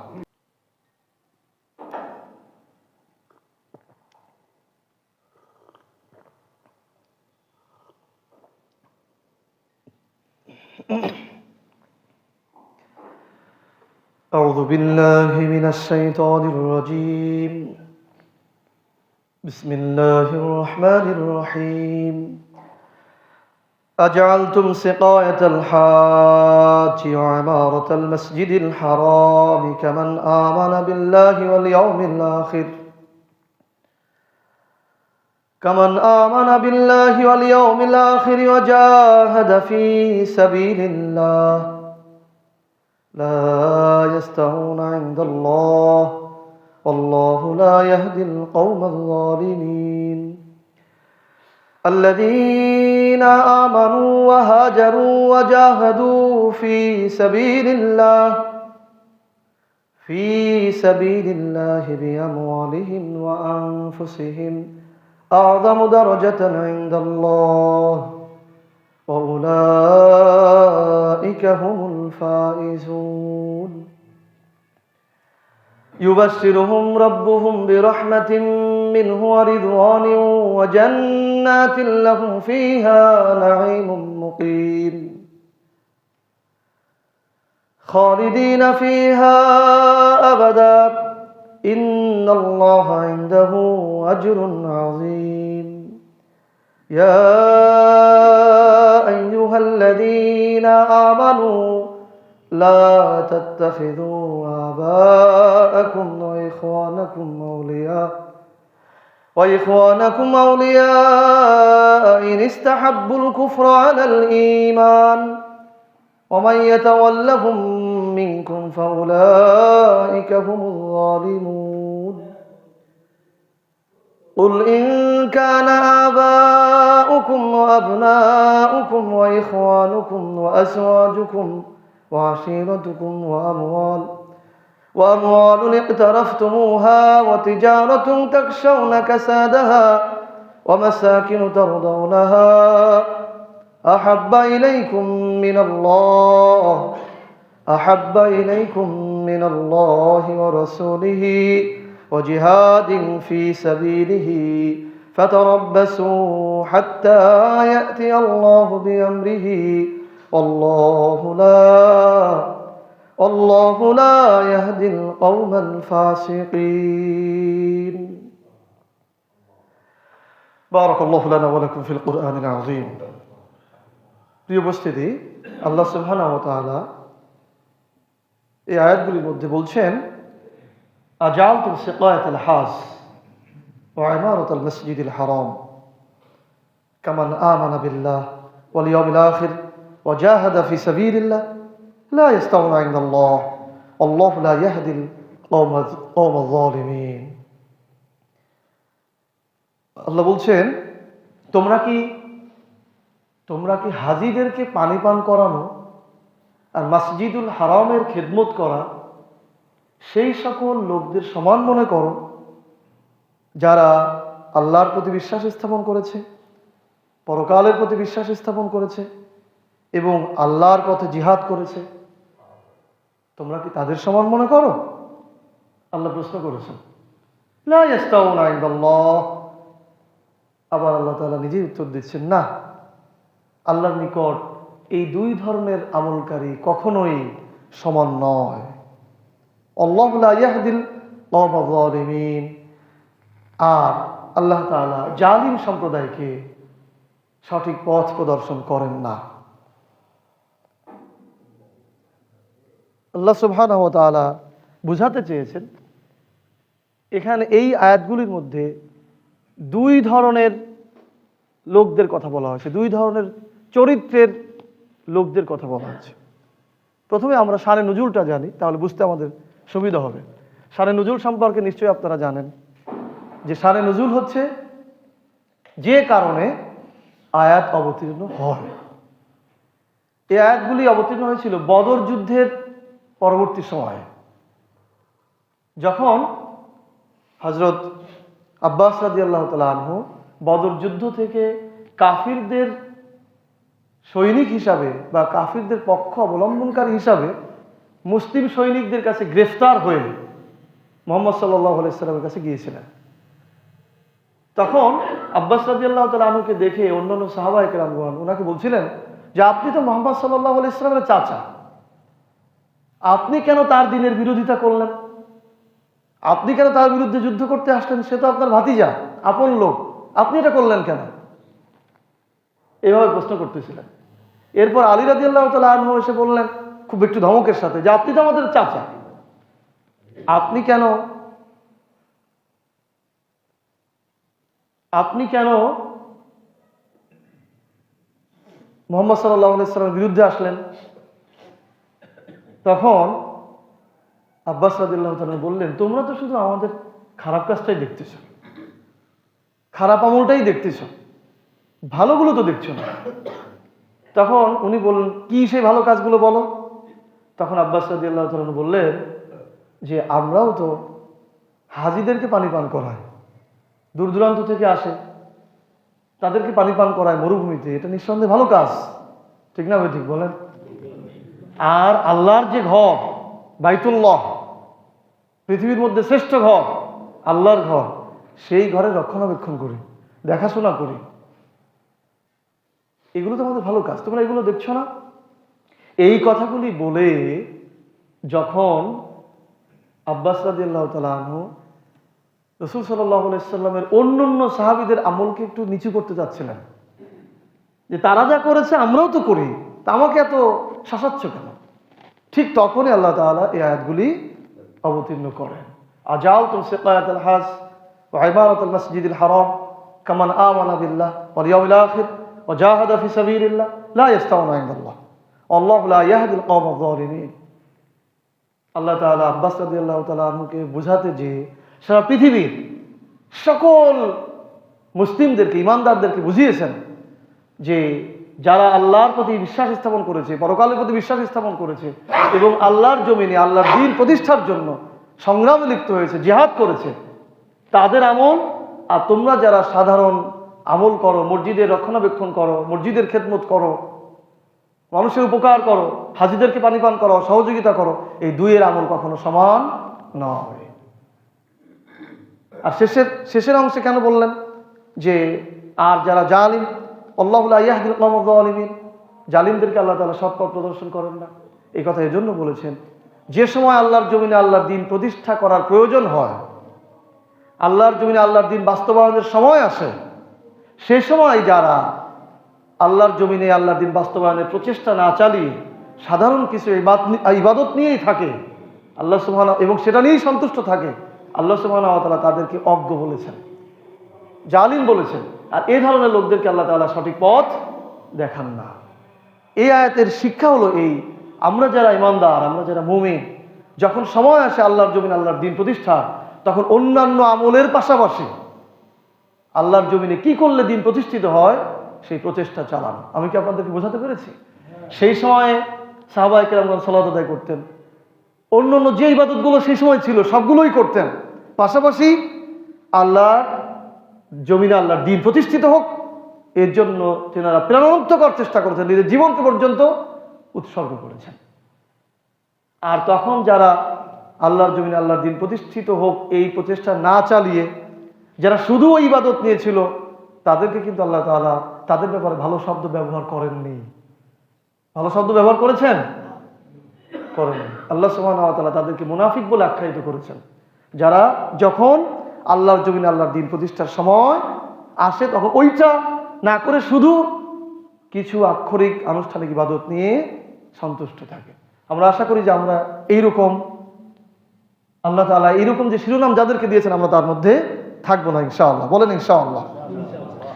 أعوذ بالله من الشيطان الرجيم. بسم الله الرحمن الرحيم. أجعلتم سقاية الحاج وعمارة المسجد الحرام كمن آمن بالله واليوم الآخر وجاهد في سبيل الله لا يستوون عند الله والله لا يهدي القوم الظالمين. الذين آمنوا وهاجروا وجاهدوا في سبيل الله بأموالهم وأنفسهم أعظم درجة عند الله وأولئك هم الفائزون. يبشرهم ربهم برحمة منه ورضوان وجنات لهم فيها نعيم مقيم خالدين فيها أبدا إن الله عنده أجر عظيم. يا أيها الذين آمنوا لا تتخذوا آباءكم وإخوانكم أولياء إن استحبوا الكفر على الإيمان ومن يتولهم منكم فأولئك هم الظالمون. قل إن كان آباؤكم وأبناؤكم وإخوانكم وأزواجكم وعشيرتكم وأموال اقترفتموها وتجارة تخشون كسادها ومساكن ترضونها أحب إليكم من الله ورسوله وجهاد في سبيله فتربصوا حتى يأتي الله بأمره والله لا يهدي القوم الفاسقين. بارك الله لنا ولكم في القرآن العظيم. প্রিয় উপস্থিতি, আল্লাহ সুবহানাহু ওয়া তাআলা এই আয়াতগুলির মধ্যে বলছেন, আজালতুম সিকায়াতাল হাজ ওয়া ইমারাতাল মাসজিদিল হারাম কামান আমানা বিল্লাহ ওয়াল ইয়াউমিল আখির ওয়া জাহাদা ফি সাবিলিল্লাহ লা ইয়াস্তাউনা ইনদাল্লাহ আল্লাহু লা ইয়াহদিল কওমাজ যালিমিন। আল্লাহ বলছেন, তোমরা কি হাজীদেরকে পানি পান করানো আর মসজিদুল হারামের খেদমত করা সেই সকল লোকদের সমান মনে করো যারা আল্লাহর প্রতি বিশ্বাস স্থাপন করেছে, পরকালের প্রতি বিশ্বাস স্থাপন করেছে এবং আল্লাহর পথে জিহাদ করেছে? তোমরা কি তাদের সমান মনে করো? আল্লাহ প্রশ্ন করেছেন। লা ইয়াস্তাউনা ইনদাল্লাহ। আবার আল্লাহ তাআলা নিজেই উত্তর দিচ্ছেন, না, আল্লাহর নিকট এই দুই ধরনের আমলকারী কখনোই সমান নয়। আল্লাহু লা ইয়াহদিল কওমাজ যালিমিন। আর আল্লাহ তাআলা জালিম সম্প্রদায়কে সঠিক পথ প্রদর্শন করেন না। আল্লাহ সুবহানাহু ওয়া তাআলা বুঝাতে চেয়েছেন এখানে এই আয়াতগুলির মধ্যে দুই ধরনের লোকদের কথা বলা হয়েছে, দুই ধরনের চরিত্রের লোকদের কথা বলা হয়েছে। প্রথমে আমরা শানে নুজুলটা জানি, তাহলে বুঝতে আমাদের সুবিধা হবে। শানে নুজুল সম্পর্কে নিশ্চয়ই আপনারা জানেন যে শানে নুজুল হচ্ছে যে কারণে আয়াত অবতীর্ণ হয়। এই আয়াতগুলি অবতীর্ণ হয়েছিল বদর যুদ্ধের পরবর্তী সময়ে, যখন হযরত আব্বাস রাদিয়াল্লাহু তাআলা আনহু বদর যুদ্ধ থেকে কাফিরদের সৈনিক হিসাবে বা কাফিরদের পক্ষ অবলম্বনকারী হিসাবে মুসলিম সৈনিকদের কাছে গ্রেফতার হয়ে মুহাম্মদ সাল্লাল্লাহু আলাইহি সাল্লামের কাছে গিয়েছিলেন। তখন আব্বাস রাদিয়াল্লাহু তাআলা আনহুকে দেখে অন্যান্য সাহাবায়ে কেরামগণ ওনাকে বলছিলেন যে আপনি তো মুহাম্মদ সাল্লাল্লাহু আলাইহি সাল্লামের চাচা, আপনি কেন তার দ্বীনের বিরোধিতা করলেন? আপনি কেন তার বিরুদ্ধে যুদ্ধ করতে আসলেন? সে তো আপনার ভাতিজা, আপন লোক, আপনি এটা করলেন কেন? এইভাবে প্রশ্ন করতেছিলেন। এরপর আলী রাদিয়াল্লাহু তাআলা আনহু এসে বললেন খুব একটু ধমকের সাথে যে আপনি তো আমাদের চাচা, আপনি কেন মুহাম্মদ সাল্লাল্লাহু আলাইহি সাল্লামের বিরুদ্ধে আসলেন? তখন আব্বাস রাদিয়াল্লাহু তাআলা বললেন তোমরা তো শুধু আমাদের খারাপ কাজটাই দেখতেছ, খারাপ আমলটাই দেখতেছ, ভালোগুলো তো দেখছো না। তখন উনি বললেন কি সেই ভালো কাজগুলো বলো। তখন আব্বাস রাদিয়াল্লাহু তাআলা বললেন যে আমরাও তো হাজীদেরকে পানি পান করাই, দূর দূরান্ত থেকে আসে তাদেরকে পানি পান করায় মরুভূমিতে, এটা নিঃসন্দেহে ভালো কাজ, ঠিক না ভাই? ঠিক বলেন। আর আল্লাহর যে ঘর বাইতুল্লাহ, পৃথিবীর মধ্যে শ্রেষ্ঠ ঘর, আল্লাহর ঘর, সেই ঘরে রক্ষণাবেক্ষণ করি, দেখাশোনা করি, এগুলো তো আমাদের ভালো কাজ, তোমরা এগুলো দেখছো না? এই কথাগুলি বলে যখন আব্বাস রাদিয়াল্লাহু তাআলা আনহু রাসূল সাল্লাল্লাহু আলাইহি সাল্লামের অন্যান্য সাহাবীদের আমলকে একটু নিচু করতে যাচ্ছিলেন, যে তারা যা করেছে আমরাও তো করি, তা আমাকে এত শাসাচ্ছ কেন? ঠিক তখনই আল্লাহ তাআলা এই আয়াতগুলি অবতীর্ণ করেন। আজালতুম সিকায়াতুল হাজ ওয়া ইমারাতুল মাসজিদিল হারাম কামান আমানা বিল্লাহ ওয়াল ইয়াউমিল আখির ওয়া জাহাদা ফি সাবিলিল্লাহ লা ইস্তাউনা ইনদাল্লাহ আল্লাহু লা ইয়াহদিল কওমায যালিমিন। আল্লাহ তাআলা আব্বাস রাদিয়াল্লাহু তাআলা আনহুকে বুঝাতে যে সারা পৃথিবীর সকল মুসলিমদেরকে, ইমানদারদেরকে বুঝিয়েছেন যে যারা আল্লাহর প্রতি বিশ্বাস স্থাপন করেছে, পরকালের প্রতি বিশ্বাস স্থাপন করেছে এবং আল্লাহর জমিনে আল্লাহর দ্বীন প্রতিষ্ঠার জন্য সংগ্রামে লিপ্ত হয়েছে, জিহাদ করেছে, তাদের আমল আর তোমরা যারা সাধারণ আমল করো, মসজিদের রক্ষণাবেক্ষণ করো, মসজিদের খেদমত করো, মানুষের উপকার করো, হাজীদেরকে পানি পান করো, সহযোগিতা করো, এই দুইয়ের আমল কখনো সমান নয়। আর শেষের অংশে কেন বললেন যে আর যারা জালিম, আল্লাহু লা ইয়াহদিল কওমায যালিমিন, জালিমদেরকে আল্লাহ তাআলা সৎ পথ প্রদর্শন করেন না। এই কথা এজন্য বলেছেন যে সময় আল্লাহর জমিনে আল্লাহর দ্বীন প্রতিষ্ঠা করার প্রয়োজন হয়, আল্লাহর জমিনে আল্লাহর দ্বীন বাস্তবায়নের সময় আসে, সে সময় যারা আল্লাহর জমিনে আল্লাহর দ্বীন বাস্তবায়নের প্রচেষ্টা না চালিয়ে সাধারণ কিছু ইবাদত নিয়েই থাকে আল্লাহ সুবহানাহু, এবং সেটা নিয়েই সন্তুষ্ট থাকে, আল্লাহ সুবহানাহু ওয়া তাআলা তাদেরকে অজ্ঞ বলেছেন, জালিম বলেছেন। আর এই ধরনের লোকদেরকে আল্লাহ তাআলা সঠিক পথ দেখান না। এই আয়াতের শিক্ষা হলো এই, আমরা যারা ইমানদার, আমরা যারা মুমিন, যখন সময় আসে আল্লাহর জমিনে আল্লাহর দ্বীন প্রতিষ্ঠা, তখন অন্যান্য আমলের পাশাপাশি আল্লাহর জমিনে কি করলে দ্বীন প্রতিষ্ঠিত হয় সেই প্রচেষ্টা চালান। আমি কি আপনাদেরকে বোঝাতে পেরেছি? সেই সময়ে সাহাবায়ে কেরামগণ সালাত আদায় করতেন, অন্যান্য যে ইবাদতগুলো সেই সময় ছিল সবগুলোই করতেন, পাশাপাশি আল্লাহ জমিনে আল্লাহর দ্বীন প্রতিষ্ঠিত হোক এর জন্য তেনারা প্রাণান্তকর চেষ্টা করেছেন, নিজের জীবনকে পর্যন্ত উৎসর্গ করেছেন। আর তখন যারা আল্লাহর জমিনে আল্লাহর দ্বীন প্রতিষ্ঠিত হোক এই প্রচেষ্টা না চালিয়ে যারা শুধু ওই ইবাদত নিয়েছিল, তাদেরকে কিন্তু আল্লাহ তাআলা তাদের ব্যাপারে ভালো শব্দ ব্যবহার করেননি। ভালো শব্দ ব্যবহার করেছেন? করেননি। আল্লাহ সুবহানাহু ওয়া তাআলা তাদেরকে মুনাফিক বলে আখ্যায়িত করেছেন, যারা যখন আল্লাহর জমিনে আল্লাহর দ্বীন প্রতিষ্ঠার সময় আসে তখন ওইটা না করে শুধু কিছু আক্ষরিক আনুষ্ঠানিক ইবাদত নিয়ে সন্তুষ্ট থাকে। আমরা আশা করি যে আমরা এইরকম আল্লাহ তাআলা এইরকম যে শিরোনাম যাদেরকে দিয়েছেন আমরা তার মধ্যে থাকবো না ইনশাআল্লাহ। বলেন ইনশাআল্লাহ।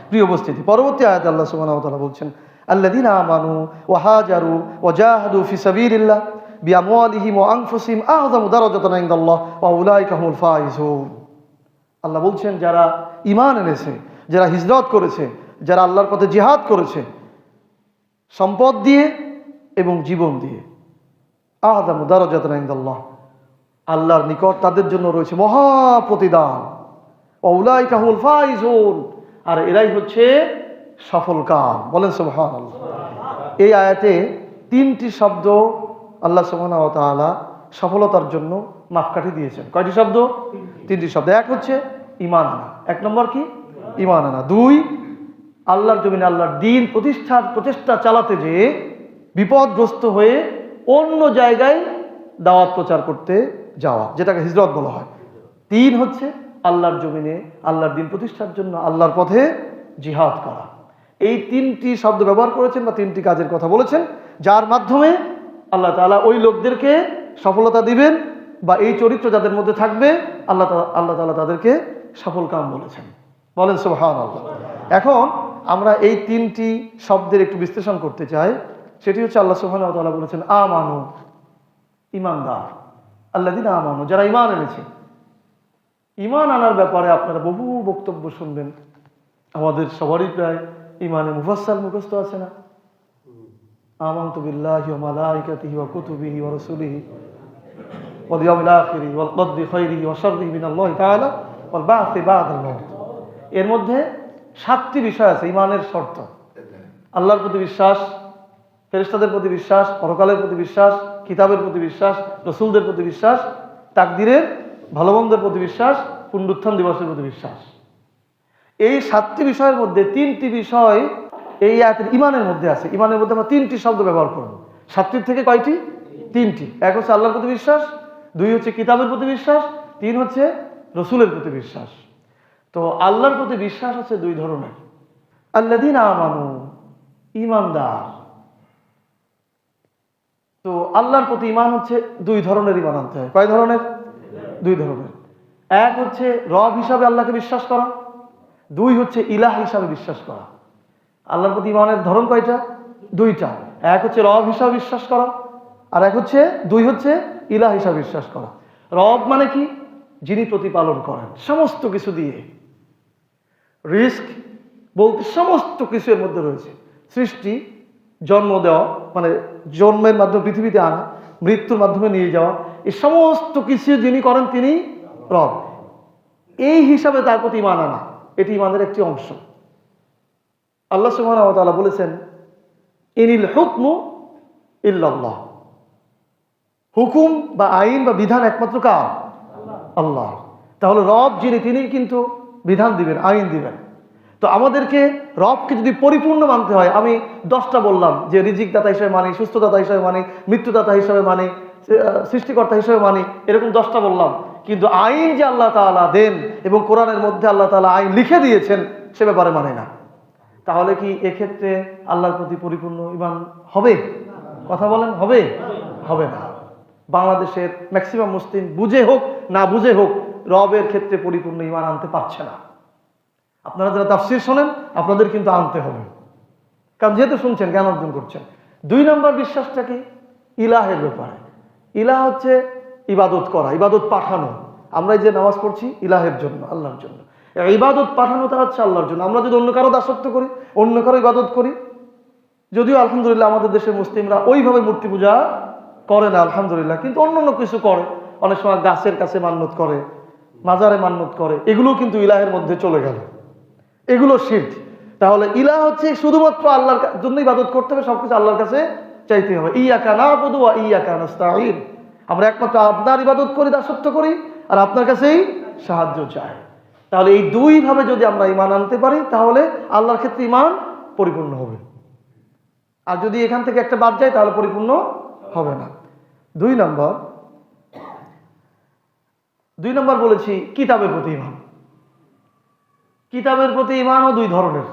প্রিয় উপস্থিতি, পরবর্তী আয়াতে আল্লাহ সুবহানাহু ওয়া তাআলা বলছেন, আল্লাযীনা আমানু ওয়া হাজারু ওয়া জাহাদু ফি সাবিলিল্লাহ বিআমওয়ালিহিম ওয়া আনফুসিহিম আ'যামু দারাজাতান ইনদাল্লাহ ওয়া উলাইকা হুমুল ফাইজুন। আল্লাহ বলছেন যারা ঈমান এনেছে, যারা হিজরত করেছে, যারা আল্লাহর পথে জিহাদ করেছে সম্পদ দিয়ে এবং জীবন দিয়ে, আ'যামু দারাজাতান ইনদাল্লাহ, আল্লাহর নিকট তাদের জন্য রয়েছে মহা প্রতিদান, ওয়া উলাইকা হুমুল ফাইজুন, আর এরাই হচ্ছে সফল কাম। বলেন সুবহানাল্লাহ। এই আয়াতে 3টি শব্দ আল্লাহ সুবহানাহু ওয়া তাআলা সফলতার জন্য মাপকাঠি দিয়েছেন। কয়টি শব্দ? 3টি শব্দ। এক হচ্ছে ঈমান আনা, 1 নম্বর কি? ঈমান আনা। 2, আল্লাহর জমিনে আল্লাহর দ্বীন প্রতিষ্ঠার প্রচেষ্টা চালাতে যেয়ে বিপদগ্রস্ত হয়ে অন্য জায়গায় দাওয়াত প্রচার করতে যাওয়া, যেটাকে হিজরত বলা হয়। 3 হচ্ছে আল্লাহর জমিনে আল্লাহর দ্বীন প্রতিষ্ঠার জন্য আল্লাহর পথে জিহাদ করা। এই 3টি শব্দ ব্যবহার করেছেন বা 3টি কাজের কথা বলেছেন, যার মাধ্যমে আল্লাহ তাআলা ওই লোকদেরকে সফলতা দিবেন বা এই চরিত্র যাদের মধ্যে থাকবে আল্লাহ তাআলা তাদেরকে সফল কাম বলেছেন। বলেন সুবহানাল্লাহ। এখন আমরা এই 3টি শব্দের একটু বিশ্লেষণ করতে চাই। সেটি হচ্ছে আল্লাহ সুবহানাহু ওয়া তাআলা বলেছেন আমানু, ঈমানদার, আল্লাযীনা আমানু, যারা ঈমান এনেছে। ঈমান আনার ব্যাপারে আপনারা বহু বক্তব্য শুনবেন। আমাদের সবারই প্রায় ঈমানে মুফাসসাল মুখস্থ আছে না? আমানতু বিল্লাহি ওয়া মালাইকাতিহি ওয়া কুতুবিহি ওয়া রাসূলিহি ওয়াল ইয়াউমিল আখিরি ওয়াল কদরি খাইরিহি ওয়া শাররিহি মিনাল্লাহি তাআলা ওয়াল বা'সি বা'দাল মাউত। এর মধ্যে 7টি বিষয় আছে ঈমানের শর্ত। আল্লাহর প্রতি বিশ্বাস, ফেরেশতাদের প্রতি বিশ্বাস, পরকালের প্রতি বিশ্বাস, কিতাবের প্রতি বিশ্বাস, রাসূলদের প্রতি বিশ্বাস, তাকদীরের ভালো মন্দের প্রতি বিশ্বাস, পুনরুত্থান দিবসের প্রতি বিশ্বাস। এই 7টি বিষয়ের মধ্যে 3টি বিষয় এই আয়াতের ঈমানের মধ্যে আছে। ঈমানের মধ্যে আমরা 3টি শব্দ ব্যবহার করব। 7টির থেকে কয়টি? 3টি। এক হচ্ছে আল্লাহর প্রতি বিশ্বাস, 2 হচ্ছে কিতাবের প্রতি বিশ্বাস, 3 হচ্ছে রাসূলের প্রতি বিশ্বাস। তো আল্লাহর প্রতি বিশ্বাস হচ্ছে 2 ধরনের। আল্লাযীনা আমানু, ঈমানদার। তো আল্লাহর প্রতি ঈমান হচ্ছে 2 ধরনের ঈমান আনতে হয়। কয় ধরনের? 2 ধরনের। এক হচ্ছে রব হিসাবে আল্লাহকে বিশ্বাস করা, 2 হচ্ছে ইলাহ হিসাবে বিশ্বাস করা। আল্লাহর প্রতি ঈমানের ধরন কয়টা? 2টা। এক হচ্ছে রব হিসাবে বিশ্বাস করা, আর এক হচ্ছে 2 হচ্ছে ইলাহ হিসাবে বিশ্বাস করা। রব মানে কি? যিনি প্রতিপালন করেন সমস্ত কিছু দিয়ে। রিস্ক বলতে সমস্ত কিছু এর মধ্যে রয়েছে। সৃষ্টি, জন্ম দেওয়া মানে জন্মের মাধ্যমে পৃথিবীতে আনা, মৃত্যুর মাধ্যমে নিয়ে যাওয়া, এই সমস্ত কিছু যিনি করেন তিনি রব। এই হিসাবে তার প্রতি ঈমান আনা, এটি ঈমানের একটি অংশ। আল্লাহ সুবহানাহু ওয়া তাআলা বলেছেন ইনিল হুকমু ইল্লাল্লাহ, হুকুম বা আইন বা বিধান একমাত্র কার? আল্লাহ। তাহলে রব যিনি তিনি কিন্তু বিধান দিবেন, আইন দিবেন। তো আমাদেরকে রবকে যদি পরিপূর্ণ মানতে হয়, আমি 10টা বললাম যে রিজিক দাতা হিসেবে মানি, সুস্থদাতা হিসেবে মানি, মৃত্যুদাতা হিসেবে মানি, সৃষ্টিকর্তা হিসেবে মানি, এরকম 10টা বললাম। কিন্তু আইন যে আল্লাহ তাআলা দেন এবং কোরআনের মধ্যে আল্লাহ তাআলা আইন লিখে দিয়েছেন সে ব্যাপারে মানে না। তাহলে কি এক্ষেত্রে আল্লাহর প্রতি পরিপূর্ণ ঈমান হবে? কথা বলেন, হবে? হবে না। বাংলাদেশের ম্যাক্সিমাম মুসলিম বুঝে হোক না বুঝে হোক রবের ক্ষেত্রে পরিপূর্ণ ঈমান আনতে পারছে না। আপনারা যারা তাফসীর শোনেন আপনাদের কিন্তু আনতে হবে, কারণ যেহেতু শুনছেন জ্ঞান অর্জন করছেন। 2 নম্বর বিশ্বাসটা কি? ইলাহের ব্যাপারে। ইলাহ হচ্ছে ইবাদত করা, ইবাদত পাঠানো। আমরা যে নামাজ পড়ছি ইলাহের জন্য, আল্লাহর জন্য। ইবাদত পাঠানোটা হচ্ছে আল্লাহর জন্য। আমরা যদি অন্য কারো দাসত্ব করি, অন্য কারো ইবাদত করি, যদিও আলহামদুলিল্লাহ আমাদের দেশের মুসলিমরা ওইভাবে মূর্তি পূজা করে না আলহামদুলিল্লাহ, কিন্তু অন্য কিছু করে। অনেক সময় গাছের কাছে মান্যত করে, মাজারে মান্যত করে, এগুলো কিন্তু ইলাহের মধ্যে চলে গেল, এগুলো শিরক। তাহলে ইলাহ হচ্ছে শুধুমাত্র আল্লাহর জন্য ইবাদত করতে হবে, সবকিছু আল্লাহর কাছে চাইতে হবে। ইয়াকা না'বুদু ওয়া ইয়াকা নাস্তাঈন, আমরা একমাত্র আপনার ইবাদত করি, দাসত্ব করি, আর আপনার কাছেই সাহায্য চাই। তাহলে এই 2 ভাবে যদি আমরা ঈমান আনতে পারি তাহলে আল্লাহর ক্ষেত্রে ঈমান পরিপূর্ণ হবে। আর যদি এখান থেকে একটা বাদ যায় তাহলে পরিপূর্ণ হবে না। 2 নম্বর বলেছি কিতাবের প্রতি ঈমান। কিতাবের প্রতি ঈমানও 2 ধরনের।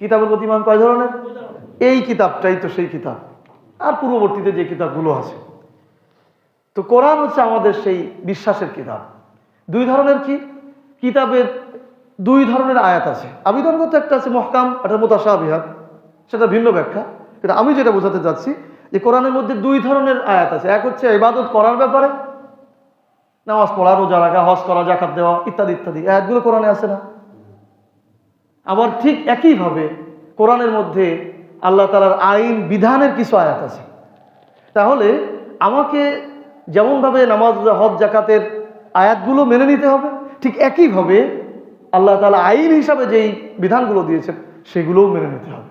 কিতাবের প্রতি ইমান কয় ধরনের? এই কিতাবটাই তো সেই কিতাব, আর পূর্ববর্তীতে যে কিতাবগুলো আছে। তো কোরআন হচ্ছে আমাদের সেই বিশ্বাসের কিতাব। দুই ধরনের কি কিতাবের? দুই ধরনের আয়াত আছে। আবিধানগত একটা আছে মুহকাম, একটা মুতাশাবিহাত, সেটা ভিন্ন ব্যাখ্যা। কিন্তু আমি যেটা বোঝাতে চাচ্ছি যে কোরআনের মধ্যে দুই ধরনের আয়াত আছে। এক হচ্ছে ইবাদত করার ব্যাপারে, নামাজ পড়া, রোজা রাখা, হজ করা, যাকাত দেওয়া ইত্যাদি ইত্যাদি আয়াতগুলো কোরআনে আছে না? আবার ঠিক একইভাবে কোরআনের মধ্যে আল্লাহ তাআলার আইন বিধানের কিছু আয়াত আছে। তাহলে আমাকে যেমনভাবে নামাজ, রোজা, হজ, যাকাতের আয়াতগুলো মেনে নিতে হবে, ঠিক একইভাবে আল্লাহ তাআলা আইন হিসাবে যেই বিধানগুলো দিয়েছেন সেগুলোও মেনে নিতে হবে।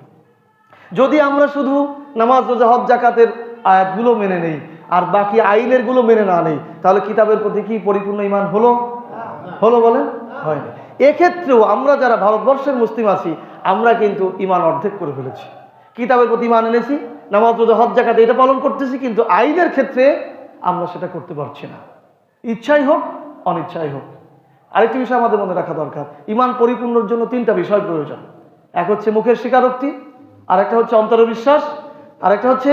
যদি আমরা শুধু নামাজ, রোজা, হজ, যাকাতের আয়াতগুলো মেনে নেই আর বাকি আইনের গুলো মেনে না নেই, তাহলে কিতাবের প্রতি কি পরিপূর্ণ ঈমান হলো? হলো বলেন? হয়নি। এক্ষেত্রেও আমরা যারা ভারতবর্ষের মুসলিম আছি, আমরা কিন্তু ঈমান অর্ধেক করে ফেলেছি। কিতাবের প্রতি ঈমান এনেছি, নামাজ, রোজা, হজ, যাকাত এটা পালন করতেছি, কিন্তু আইনের ক্ষেত্রে আমরা সেটা করতে পারছি না, ইচ্ছাই হোক অনিচ্ছাই হোক। আরেকটি বিষয় আমাদের মনে রাখা দরকার, ঈমান পরিপূর্ণর জন্য তিনটা বিষয় প্রয়োজন। এক হচ্ছে মুখের স্বীকারোক্তি, আর একটা হচ্ছে অন্তরের বিশ্বাস, আর একটা হচ্ছে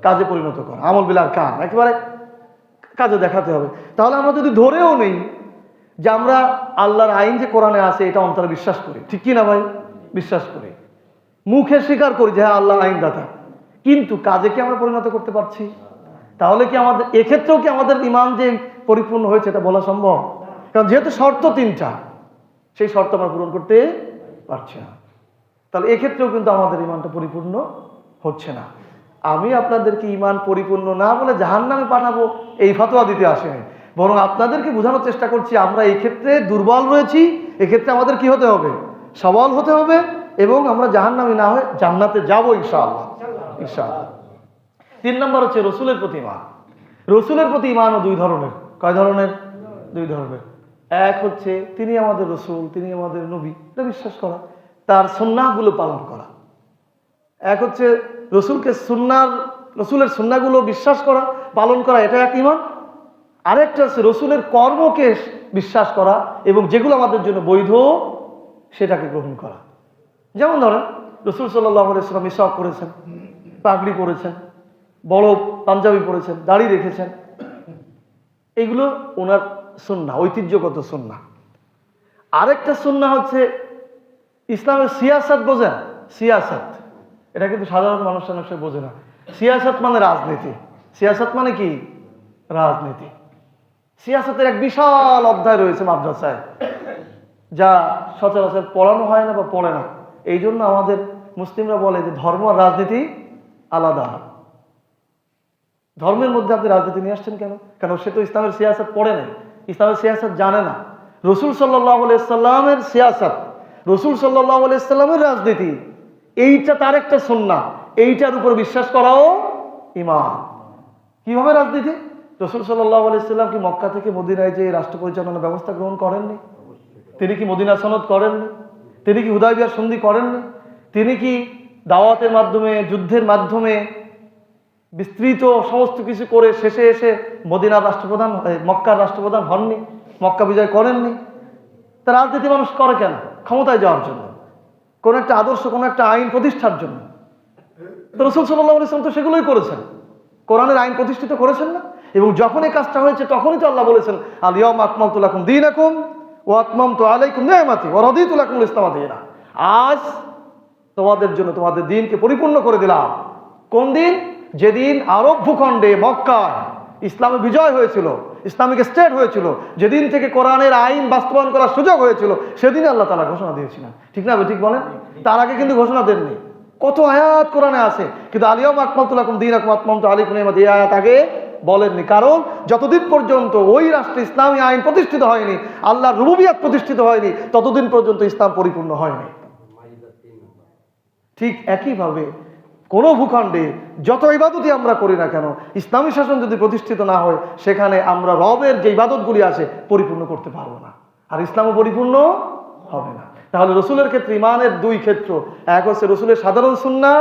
কাজে পরিণত করা, আমল বিল আরকান, একেবারে কাজে দেখাতে হবে। তাহলে আমরা যদি ধরেও নেই যে আমরা আল্লাহর আইন যে কোরআনে আছে এটা অন্তরে বিশ্বাস করি, ঠিক কি না ভাই? বিশ্বাস করি, মুখে স্বীকার করি যে হ্যাঁ আল্লাহ আইনদাতা, কিন্তু কাজে কি আমরা পরিণত করতে পারছি? তাহলে কি আমাদের এক্ষেত্রেও কি আমাদের ঈমান যে পরিপূর্ণ হয়েছে এটা বলা সম্ভব? কারণ যেহেতু শর্ত তিনটা, সেই শর্ত আমরা পূরণ করতে পারছি না, তাহলে এক্ষেত্রেও কিন্তু আমাদের ঈমানটা পরিপূর্ণ হচ্ছে না। আমি আপনাদেরকে ঈমান পরিপূর্ণ না বলে জাহান্নামে পাঠাবো এই ফতোয়া দিতে আসেনি, বরং আপনাদেরকে বোঝানোর চেষ্টা করছি আমরা এই ক্ষেত্রে দুর্বল রয়েছি, এক্ষেত্রে আমাদের কি হতে হবে? সবল হতে হবে, এবং আমরা জাহান্নামী না হয়ে জান্নাতে যাবো ইনশাআল্লাহ। ইনশাআল্লাহ। 3 নম্বর হচ্ছে রসুলের প্রতি ঈমান। রসুলের প্রতি ঈমানও দুই ধরনের। কয় ধরনের? দুই ধরনের। এক হচ্ছে তিনি আমাদের রসুল, তিনি আমাদের নবী, এটা বিশ্বাস করা, তার সুন্নাহগুলো পালন করা। এক হচ্ছে রসুলের সুন্নাহগুলো বিশ্বাস করা, পালন করা, এটা এক ঈমান। আরেকটা হচ্ছে রসুলের কর্মকে বিশ্বাস করা এবং যেগুলো আমাদের জন্য বৈধ সেটাকে গ্রহণ করা। যেমন ধরেন রসুল সাল্লাল্লাহু আলাইহি ওয়াসাল্লাম মিসওয়াক করেছেন, পাগড়ি পরেছেন, বড় পাঞ্জাবি পরেছেন, দাড়ি রেখেছেন, এগুলো ওনার সুন্নাহ, ঐতিহ্যগত সুন্নাহ। আরেকটা সুন্নাহ হচ্ছে ইসলামের সিয়াসাত। বোঝেন? সিয়াসাত, এটা কিন্তু সাধারণ মানুষ অনেক সময় বোঝে না। সিয়াসাত মানে রাজনীতি। সিয়াসাত মানে কি? রাজনীতি। সিয়াসাতের এক বিশাল অধ্যায় রয়েছে মাদ্রাসায়, যা সচরাচর পড়ানো হয় না বা পড়ে না। এই জন্য আমাদের মুসলিমরা বলে যে ধর্ম আর রাজনীতি আলাদা। ধর্মের মধ্যে আপনি রাজনীতি নিয়ে আসছেন কেন? কেন সে তো ইসলামের সিয়াসাত পড়ে নাই, ইসলামের সিয়াসাত জানে না। রসুল সাল্লাল্লাহু আলাইহি সাল্লামের সিয়াসাত, রসুল সাল্লাল্লাহু আলাইহি সাল্লামের রাজনীতি, এইটা তার একটা সুন্নাহ, এইটার উপর বিশ্বাস করাও ঈমান। কিভাবে রাজনীতি? রসুল সাল্লাল্লাহু আলাইহি সাল্লাম কি মক্কা থেকে মদিনায় যে রাষ্ট্র পরিচালনার ব্যবস্থা গ্রহণ করেননি? তিনি কি মদিনা সনদ করেননি? তিনি কি হুদায়বিয়ার সন্ধি করেননি? তিনি কি দাওয়াতের মাধ্যমে, যুদ্ধের মাধ্যমে বিস্তৃত সমস্ত কিছু করে শেষে এসে মদিনার রাষ্ট্রপ্রধান, মক্কার রাষ্ট্রপ্রধান হননি? মক্কা বিজয় করেননি? তা রাজনীতি মানুষ করে কেন? ক্ষমতায় যাওয়ার জন্য, কোন একটা আদর্শ, কোন একটা আইন প্রতিষ্ঠার জন্য। তো রসুল সাল্লাল্লাহু আলাইহি ওয়াসাল্লাম তো সেগুলোই করেছেন, কোরআনের আইন প্রতিষ্ঠিত করেছেন না? এবং যখন এই কাজটা হয়েছে তখনই তো আল্লাহ বলেছেন আল ইয়াউমা আকমালতু লাকুম দীনাকুম ওয়া আতমামতু আলাইকুম নি'মাতি ওয়া রাদিতু লাকুমুল ইসলাম দীনা। আজ তোমাদের জন্য তোমাদের দ্বীনকে পরিপূর্ণ করে দিলাম। কোন দিন? যেদিন আরব ভূখণ্ডে মক্কায় ইসলামের বিজয় হয়েছিল, ইসলামিক স্টেট হয়েছিল, যেদিন থেকে কোরআনের আইন বাস্তবায়ন করার সুযোগ হয়েছিল, সেদিন আল্লাহ তাআলা ঘোষণা দিয়েছিলেন। ঠিক না? ঠিক বলেন? তার আগে কিন্তু ঘোষণা দেননি। কত আয়াত কোরআনে আছে, কিন্তু আল ইয়াউমা আকমালতু লাকুম দীনাকুম ওয়া আতমামতু আলাইকুম নি'মাতি, এই আয়াত আগে বলেননি। কারণ যতদিন পর্যন্ত ওই রাষ্ট্রে ইসলামী আইন প্রতিষ্ঠিত হয়নি, আল্লাহর রুবুবিয়ত প্রতিষ্ঠিত হয়নি, ততদিন পর্যন্ত ইসলাম পরিপূর্ণ হয়নি। ঠিক একইভাবে কোন ভূখণ্ডে যত ইবাদতই আমরা করি না কেন, ইসলামী শাসন যদি প্রতিষ্ঠিত না হয়, সেখানে আমরা রবের যে ইবাদতগুলি আছে পরিপূর্ণ করতে পারবো না, আর ইসলামও পরিপূর্ণ হবে না। তাহলে রসুলের ক্ষেত্রে ঈমানের দুই ক্ষেত্র, এক হচ্ছে রসুলের সাধারণ সুন্নাহ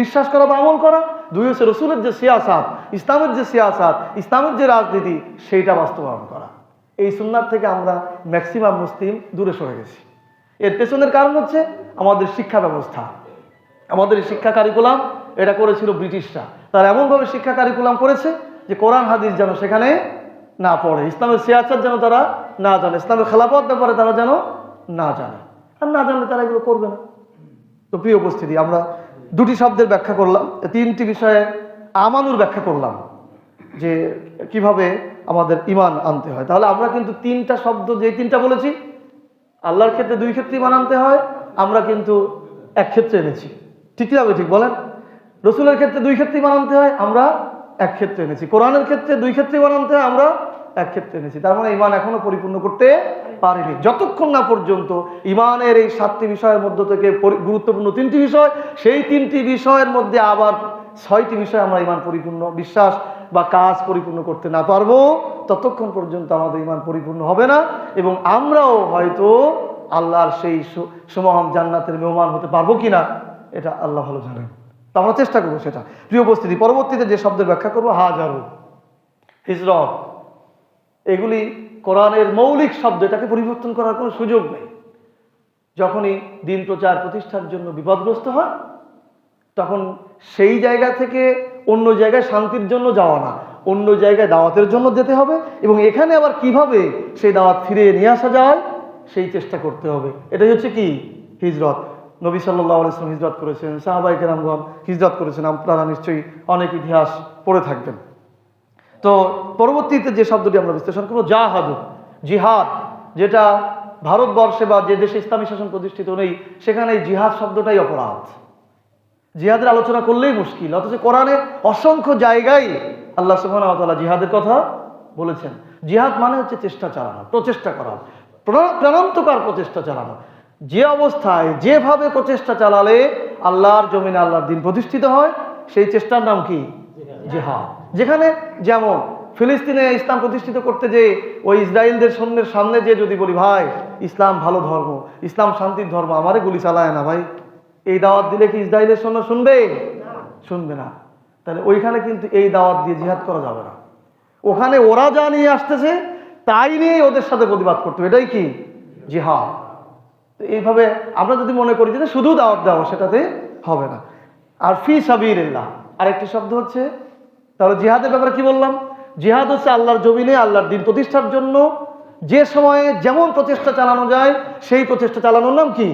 বিশ্বাস করা বা আমল করা, দুই হচ্ছে রসুলের যে সিয়াসাত, ইসলামের যে সিয়াসাত, ইসলামের যে রাজনীতি, সেইটা বাস্তবায়ন করা। এই সুন্নাহ থেকে আমরা ম্যাক্সিমাম মুসলিম দূরে সরে গেছি। এর পেছনের কারণ হচ্ছে আমাদের শিক্ষা ব্যবস্থা। আমাদের শিক্ষা কারিকুলাম এটা করেছিল ব্রিটিশরা। তারা এমনভাবে শিক্ষা কারিকুলাম করেছে যে কোরআন হাদিস যেন সেখানে না পড়ে, ইসলামের সিয়াসত যেন তারা না জানে, ইসলামের খেলাফত ব্যাপারে তারা যেন না জানে। আর না জানলে তারা এগুলো করবে না। তো প্রিয় উপস্থিতি, আমরা দুটি শব্দের ব্যাখ্যা করলাম, তিনটি বিষয়ে আমানুর ব্যাখ্যা করলাম যে কিভাবে আমাদের ঈমান আনতে হয়। তাহলে আমরা কিন্তু তিনটা শব্দ, যে তিনটা বলেছি, আল্লাহর ক্ষেত্রে দুই ক্ষেত্রে ঈমান আনতে হয়, আমরা কিন্তু এক ক্ষেত্রে এনেছি। ঠিক কিভাবে ঠিক বলেন? রসুলের ক্ষেত্রে দুই ক্ষেত্রে ঈমান আনতে হয়, আমরা এক ক্ষেত্রে এনেছি। কোরআনের ক্ষেত্রে দুই ক্ষেত্রে ঈমান আনতে হয়, আমরা এক ক্ষেত্রে এনেছি। তার মানে ঈমান এখনো পরিপূর্ণ করতে পারিনি, যতক্ষণ না পর্যন্ত ঈমানের এই 7টি বিষয়ের মধ্য থেকে গুরুত্বপূর্ণ 3টি বিষয়, সেই 3টি বিষয়ের মধ্যে আবার 6টি বিষয় আমরা ঈমান পরিপূর্ণ বিশ্বাস বা কাজ পরিপূর্ণ করতে না পারবো, ততক্ষণ পর্যন্ত আমাদের ঈমান পরিপূর্ণ হবে না, এবং আমরাও হয়তো আল্লাহর সেই সুমহান জান্নাতের মেহমান হতে পারবো কিনা এটা আল্লাহ ভালো জানেন। তো আমরা চেষ্টা করবো সেটা। প্রিয় উপস্থিতি, পরবর্তীতে যে শব্দের ব্যাখ্যা করবো হাজারু, হিজরত, এগুলি কোরআনের মৌলিক শব্দ, এটাকে পরিবর্তন করার কোনো সুযোগ নেই। যখনই দিন প্রচার প্রতিষ্ঠার জন্য বিপদগ্রস্ত হয়, তখন সেই জায়গা থেকে অন্য জায়গায় শান্তির জন্য যাওয়া না, অন্য জায়গায় দাওয়াতের জন্য যেতে হবে, এবং এখানে আবার কিভাবে সেই দাওয়াত ফিরিয়ে নিয়ে আসা যায় সেই চেষ্টা করতে হবে। এটাই হচ্ছে কি হিজরত। নবী সাল্লাল্লাহু আলাইহি ওয়াসাল্লাম হিজরত করেছেন, সাহাবায়ে কেরামগণ হিজরত করেছেন, আপনারা নিশ্চয়ই অনেক ইতিহাস পড়ে থাকবেন। তো পরবর্তীতে যে শব্দটি আমরা বিশ্লেষণ করবো জাহাদু, জিহাদ, যেটা ভারতবর্ষে বা যে দেশে ইসলামী শাসন প্রতিষ্ঠিত নেই সেখানে এই জিহাদ শব্দটাই অপরাধ। জিহাদের আলোচনা করলেই মুশকিল, অথচ কোরআনে অসংখ্য জায়গায় আল্লাহ সুবহানাহু ওয়া তাআলা জিহাদের কথা বলেছেন। জিহাদ মানে হচ্ছে চেষ্টা চালানো, প্রচেষ্টা করা, প্রাণান্তকর প্রচেষ্টা চালানো। যে অবস্থায় যেভাবে প্রচেষ্টা চালালে আল্লাহর জমিনে আল্লাহর দ্বীন প্রতিষ্ঠিত হয়, সেই চেষ্টার নাম কি? জিহাদ। যেখানে যেমন ফিলিস্তিনে ইসলাম প্রতিষ্ঠিত করতে যে ওই ইসরায়েলদের সৈন্যের সামনে যে যদি বলি, ভাই ইসলাম ভালো ধর্ম, ইসলাম শান্তির ধর্ম, আমারে গুলি চালায় না ভাই, এই দাওয়াত দিলে কি ইসরায়েলের সৈন্য শুনবে? শুনবে না। তাহলে ওইখানে কিন্তু এই দাওয়াত দিয়ে জিহাদ করা যাবে না। ওখানে ওরা যা নিয়ে আসতেছে তাই নিয়ে ওদের সাথে প্রতিবাদ করতে হবে, এটাই কি জিহাদ। এইভাবে আমরা যদি মনে করি যে শুধু দাওয়াত দেওয়া, সেটাতে হবে না। আর ফি সাবিলিল্লাহ আরেকটি শব্দ হচ্ছে। তাহলে জিহাদের ব্যাপারে কি বললাম? জিহাদ হচ্ছে আল্লাহর জমিনে আল্লাহর দ্বীন প্রতিষ্ঠার জন্য যে সময়ে যেমন প্রচেষ্টা চালানো যায় সেই প্রচেষ্টা চালানোর নাম কি?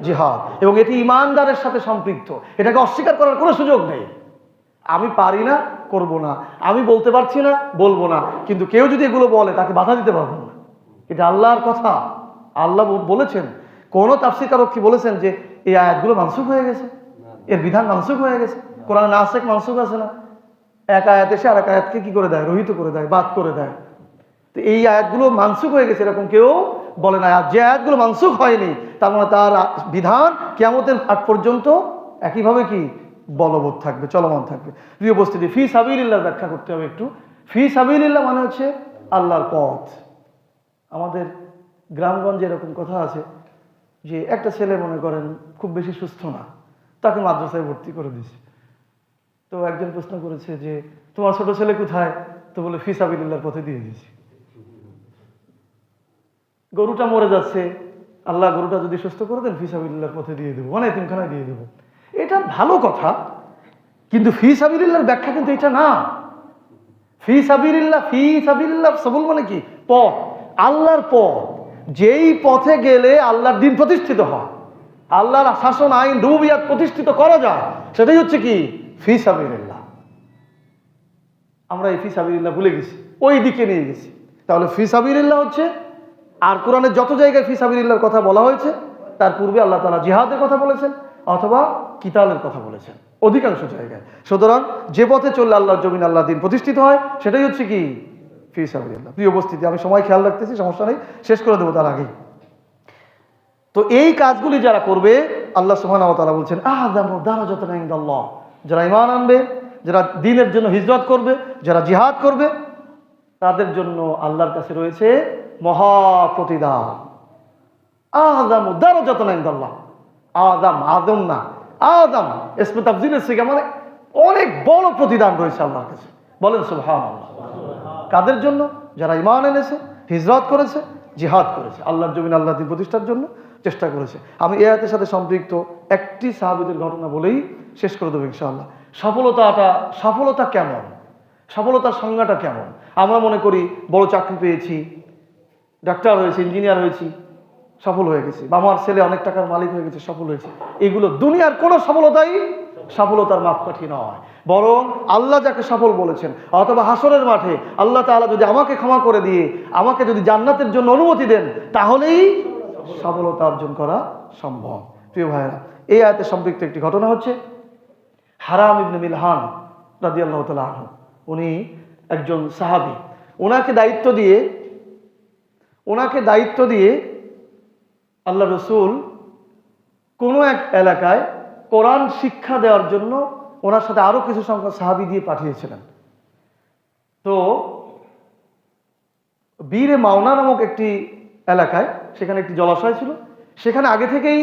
জিহাদ। এবং এটি ইমানদারের সাথে সম্পৃক্ত, এটাকে অস্বীকার করার কোনো সুযোগ নেই। আমি পারি না, করব না, আমি বলতে পারছি না, বলবো না, কিন্তু কেউ যদি এগুলো বলে তাকে বাধা দিতে পারবো না। এটা আল্লাহর কথা, আল্লাহ বলেছেন। কোন তাফসীরকারক কি বলেছেন যে এই আয়াতগুলো মানসুখ হয়ে গেছে, এর বিধান মানসুখ হয়ে গেছে? কোরআনে নাসিখ মানসুখ আছে না? এক আয়াত এসে আরেক আয়াতকে কি করে দেয়? রহিত করে দেয়, বাদ করে দেয়। তো এই আয়াতগুলো মানসুখ হয়ে গেছে এরকম কেউ বলে না। আর যে আয়াতগুলো মানসুখ হয়নি তার মানে তার বিধান কিয়ামতের আগ পর্যন্ত একইভাবে কি বলবৎ থাকবে, চলমান থাকবে। প্রিয় উপস্থিতি, ফি সাবিলিল্লাহ ব্যাখ্যা করতে হবে একটু। ফি সাবিলিল্লাহ মানে হচ্ছে আল্লাহর পথ। আমাদের গ্রামগঞ্জে এরকম কথা আছে যে একটা ছেলে মনে করেন খুব বেশি সুস্থ না, তাকে মাদ্রাসায় ভর্তি করে দিয়েছে। তো একজন প্রশ্ন করেছে যে তোমার ছোট ছেলে কোথায়? তো বলে ফি সাবিলিল্লাহর পথে দিয়ে দিয়েছি। গরুটা মরে যাচ্ছে, আল্লাহ গরুটা যদি সুস্থ করে দেন ফি সাবিলিল্লাহর পথে দিয়ে দেবো, মানে এতিমখানায় দিয়ে দেবো। এটা ভালো কথা, কিন্তু ফি সাবিলিল্লাহর ব্যাখ্যা কিন্তু এটা না। ফি সাবিলিল্লাহ, ফি সাবিলিল্লাহ সাবুল মানে কি? পথ, আল্লাহর পথ। যেই পথে গেলে আল্লাহর দ্বীন প্রতিষ্ঠিত হয়, আল্লাহর শাসন আইন রুবিয়াত প্রতিষ্ঠিত করা যায়, সেটাই হচ্ছে কি ফি সাবিলিল্লাহ। আমরা এই ফি সাবিলিল্লাহ ভুলে গেছি, ওই দিকে নিয়ে গেছি। তাহলে ফি সাবিলিল্লাহ হচ্ছে, আর কোরআনের যত জায়গায় ফি সাবিলিল্লাহর কথা বলা হয়েছে তার পূর্বে আল্লাহ তাআলা জিহাদের কথা বলেছেন অথবা কিতালের কথা বলেছেন অধিকাংশ জায়গায়। সুতরাং যে পথে চললে আল্লাহর জমিন আল্লাহর দ্বীন প্রতিষ্ঠিত হয় সেটাই হচ্ছে কি ফি সাবিলিল্লাহ। প্রিয় উপস্থিতি, আমি সময় খেয়াল রাখতেছি, সমস্যা নেই, শেষ করে দেবো তার আগেই। তো এই কাজগুলি যারা করবে আল্লাহ সুবহানাহু ওয়া তাআলা বলছেন আযমু দারাজাতান ইনদাল্লাহ, যারা ঈমান আনবে, যারা দ্বীনের জন্য হিজরত করবে, যারা জিহাদ করবে, তাদের জন্য আল্লাহর কাছে রয়েছে মহা প্রতিদান। আযমু দারাজাতান ইনদাল্লাহ, আযম আদম না, আযম ইসমে তাফযীলের সিগা, মানে অনেক বড় প্রতিদান রয়েছে আল্লাহর কাছে। বলেন সুবহানাল্লাহ। কাদের জন্য? যারা ঈমান এনেছে, হিজরত করেছে, জিহাদ করেছে, আল্লাহর জমিন আল্লাহর দ্বীন প্রতিষ্ঠার জন্য। চেষ্টা করেছে। আমি এই আয়াতের সাথে সম্পৃক্ত একটি সাহাবীদের ঘটনা বলেই শেষ করে দেবো ইনশাআল্লাহ। সফলতা কেমন, সফলতার সংজ্ঞাটা কেমন? আমরা মনে করি বড় চাকরি পেয়েছি, ডাক্তার হয়েছি, ইঞ্জিনিয়ার হয়েছি, সফল হয়ে গেছি, বা আমার ছেলে অনেক টাকার মালিক হয়ে গেছে, সফল হয়েছে। এগুলো দুনিয়ার কোনো সফলতাই সফলতার মাপকাঠি নয়। বরং আল্লাহ যাকে সফল বলেছেন, অথবা হাসরের মাঠে আল্লাহ তাআলা যদি আমাকে ক্ষমা করে দিয়ে আমাকে যদি জান্নাতের জন্য অনুমতি দেন, তাহলেই সফলতা অর্জন করা সম্ভব। প্রিয় ভাইয়েরা, এই আয়াতে সম্পৃক্ত একটি ঘটনা হচ্ছে হারাম ইবনে মিলহান রাদিয়াল্লাহু তাআলা আনহু। উনি একজন সাহাবী। ওনাকে দায়িত্ব দিয়ে আল্লাহ রসুল কোনো এক এলাকায় কোরআন শিক্ষা দেওয়ার জন্য ওনার সাথে আরো কিছু সংখ্যক সাহাবী দিয়ে পাঠিয়েছিলেন। তো বীরে মাওনা নামক একটি এলাকায়, সেখানে একটি জলাশয় ছিল, সেখানে আগে থেকেই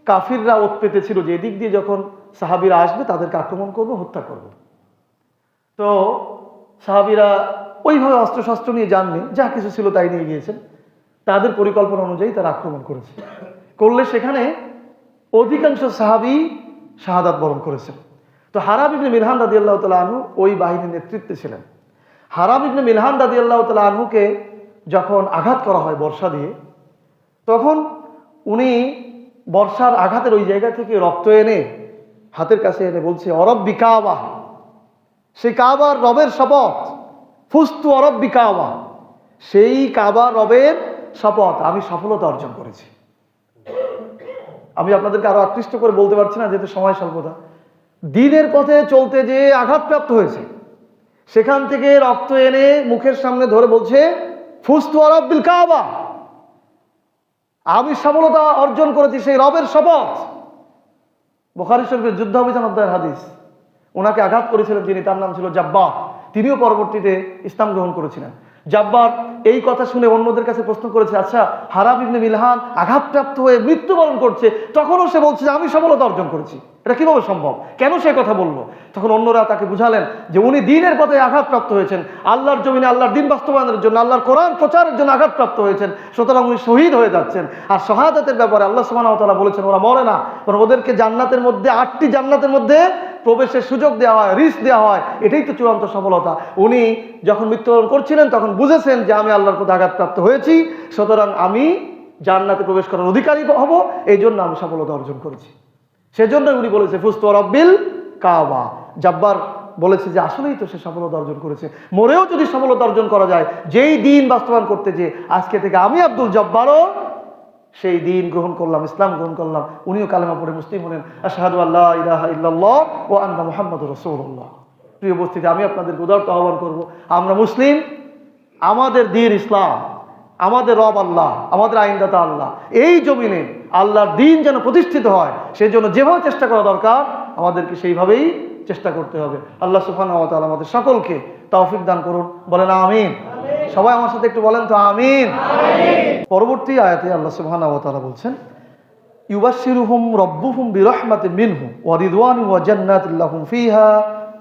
কাফিররা ওত পেতেছিল যে এদিক দিয়ে যখন সাহাবীরা আসবে তাদেরকে আক্রমণ করবে, হত্যা করবে। তো সাহাবীরা ওইভাবে অস্ত্রশস্ত্র নিয়ে যাননি, যা কিছু ছিল তাই নিয়ে গিয়েছেন। তাদের পরিকল্পনা অনুযায়ী তারা আক্রমণ করলে সেখানে অধিকাংশ সাহাবী শাহাদাত বরণ করেছেন। তো হারাম ইবনে মিলহান রাদিয়াল্লাহু তাআলা আনহু ওই বাহিনীর নেতৃত্বে ছিলেন। হারাম ইবনে মিলহান রাদিয়াল্লাহু তাআলা আনহুকে যখন আঘাত করা হয় বর্ষা দিয়ে, তখন উনি বর্ষার আঘাতের ওই জায়গা থেকে রক্ত এনে হাতের কাছে এনে বলছে, অরব্বি কাবা, সেই কাবার রবের শপথ, ফুস্তু অরব্বি কাবা, সেই কাবার রবের শপথ, আমি সফলতা অর্জন করেছি। আমি আপনাদেরকে আরো আকৃষ্ট করে বলতে পারছি না, যেহেতু সময় স্বল্পতা। দ্বীনের পথে চলতে যে আঘাতপ্রাপ্ত হয়েছে, সেখান থেকে রক্ত এনে মুখের সামনে ধরে বলছে, ফুস্তু রব্বিল কাবা, আমি সফলতা অর্জন করেছি সেই রবের শপথ। বুখারী শরীফের যুদ্ধ অভিযান অধ্যায়ের হাদিস। ওনাকে আঘাত করেছিলেন যিনি, তার নাম ছিল জাব্বার। তিনিও পরবর্তীতে ইসলাম গ্রহণ করেছিলেন। জাব্বার এই কথা শুনে অন্যদের কাছে প্রশ্ন করেছে, আচ্ছা হারাম ইবনে মিলহান আঘাতপ্রাপ্ত হয়ে মৃত্যুবরণ করছে, তখনও সে বলছে যে আমি সফলতা অর্জন করেছি, এটা কিভাবে সম্ভব, কেন সে কথা বললো? তখন অন্যরা তাকে বুঝালেন যে উনি দ্বীনের পথে আঘাতপ্রাপ্ত হয়েছেন, আল্লাহর জমিনে আল্লাহর দ্বীন বাস্তবায়নের জন্য, আল্লাহর কোরআন প্রচারের জন্য আঘাতপ্রাপ্ত হয়েছেন, সুতরাং উনি শহীদ হয়ে যাচ্ছেন। আর শাহাদাতের ব্যাপারে আল্লাহ সুবহানাহু ওয়া তাআলা বলেছেন ওরা মরে না, বরং ওদেরকে জান্নাতের মধ্যে 8টি জান্নাতের মধ্যে প্রবেশের সুযোগ দেওয়া হয়, রিস্ক দেওয়া হয়। এটাই তো চূড়ান্ত সফলতা। উনি যখন মৃত্যুবরণ করছিলেন তখন বুঝেছেন যে আমি আল্লাহর প্রতি আঘাতপ্রাপ্ত হয়েছি, সুতরাং আমি জান্নাতে প্রবেশ করার অধিকারী হব, এই জন্য আমি সফলতা অর্জন করেছি। সেজন্য উনি বলেছে ফুস্তু রব্বিল কাবা। জাব্বার বলেছে যে আসলেই তো সে সফলতা অর্জন করেছে। মরেও যদি সফলতা অর্জন করা যায়, যেই দিন বাস্তবায়ন করতে যে আজকে থেকে আমি আব্দুল জব্বারও সেই দিন গ্রহণ করলাম, ইসলাম গ্রহণ করলাম। উনিও কালেমা পড়ে মুসলিম হলেন, আশহাদু আল্লা ইলাহা ইল্লাল্লাহ ওয়া আন্না মুহাম্মাদুর রাসূলুল্লাহ। প্রিয় উপস্থিতি, আমি আপনাদেরকে উদারত আহ্বান করব, আমরা মুসলিম, আমাদের দ্বীন ইসলাম, আমাদের রব আল্লাহ, আমাদের আইনদাতা আল্লাহ। এই জমিনে আল্লাহর দ্বীন যেন প্রতিষ্ঠিত হয়, সেই জন্য যেভাবে চেষ্টা করা দরকার আমাদেরকে সেইভাবেই চেষ্টা করতে হবে। আল্লাহ সুবহানাহু ওয়া তাআলা আমাদের সকলকে তৌফিক দান করুন, বলেন আমিন। সবাই আমার সাথে একটু বলেন তো আমিন। পরবর্তী আয়াতে আল্লাহ সুবহানাহু ওয়া তাআলা বলছেন, ইউবাশশিরুহুম রাব্বুহুম বিরাহমাতিন মিনহু ওয়া রিদওয়ানিন ওয়া জান্নাতিন লাহুম ফিহা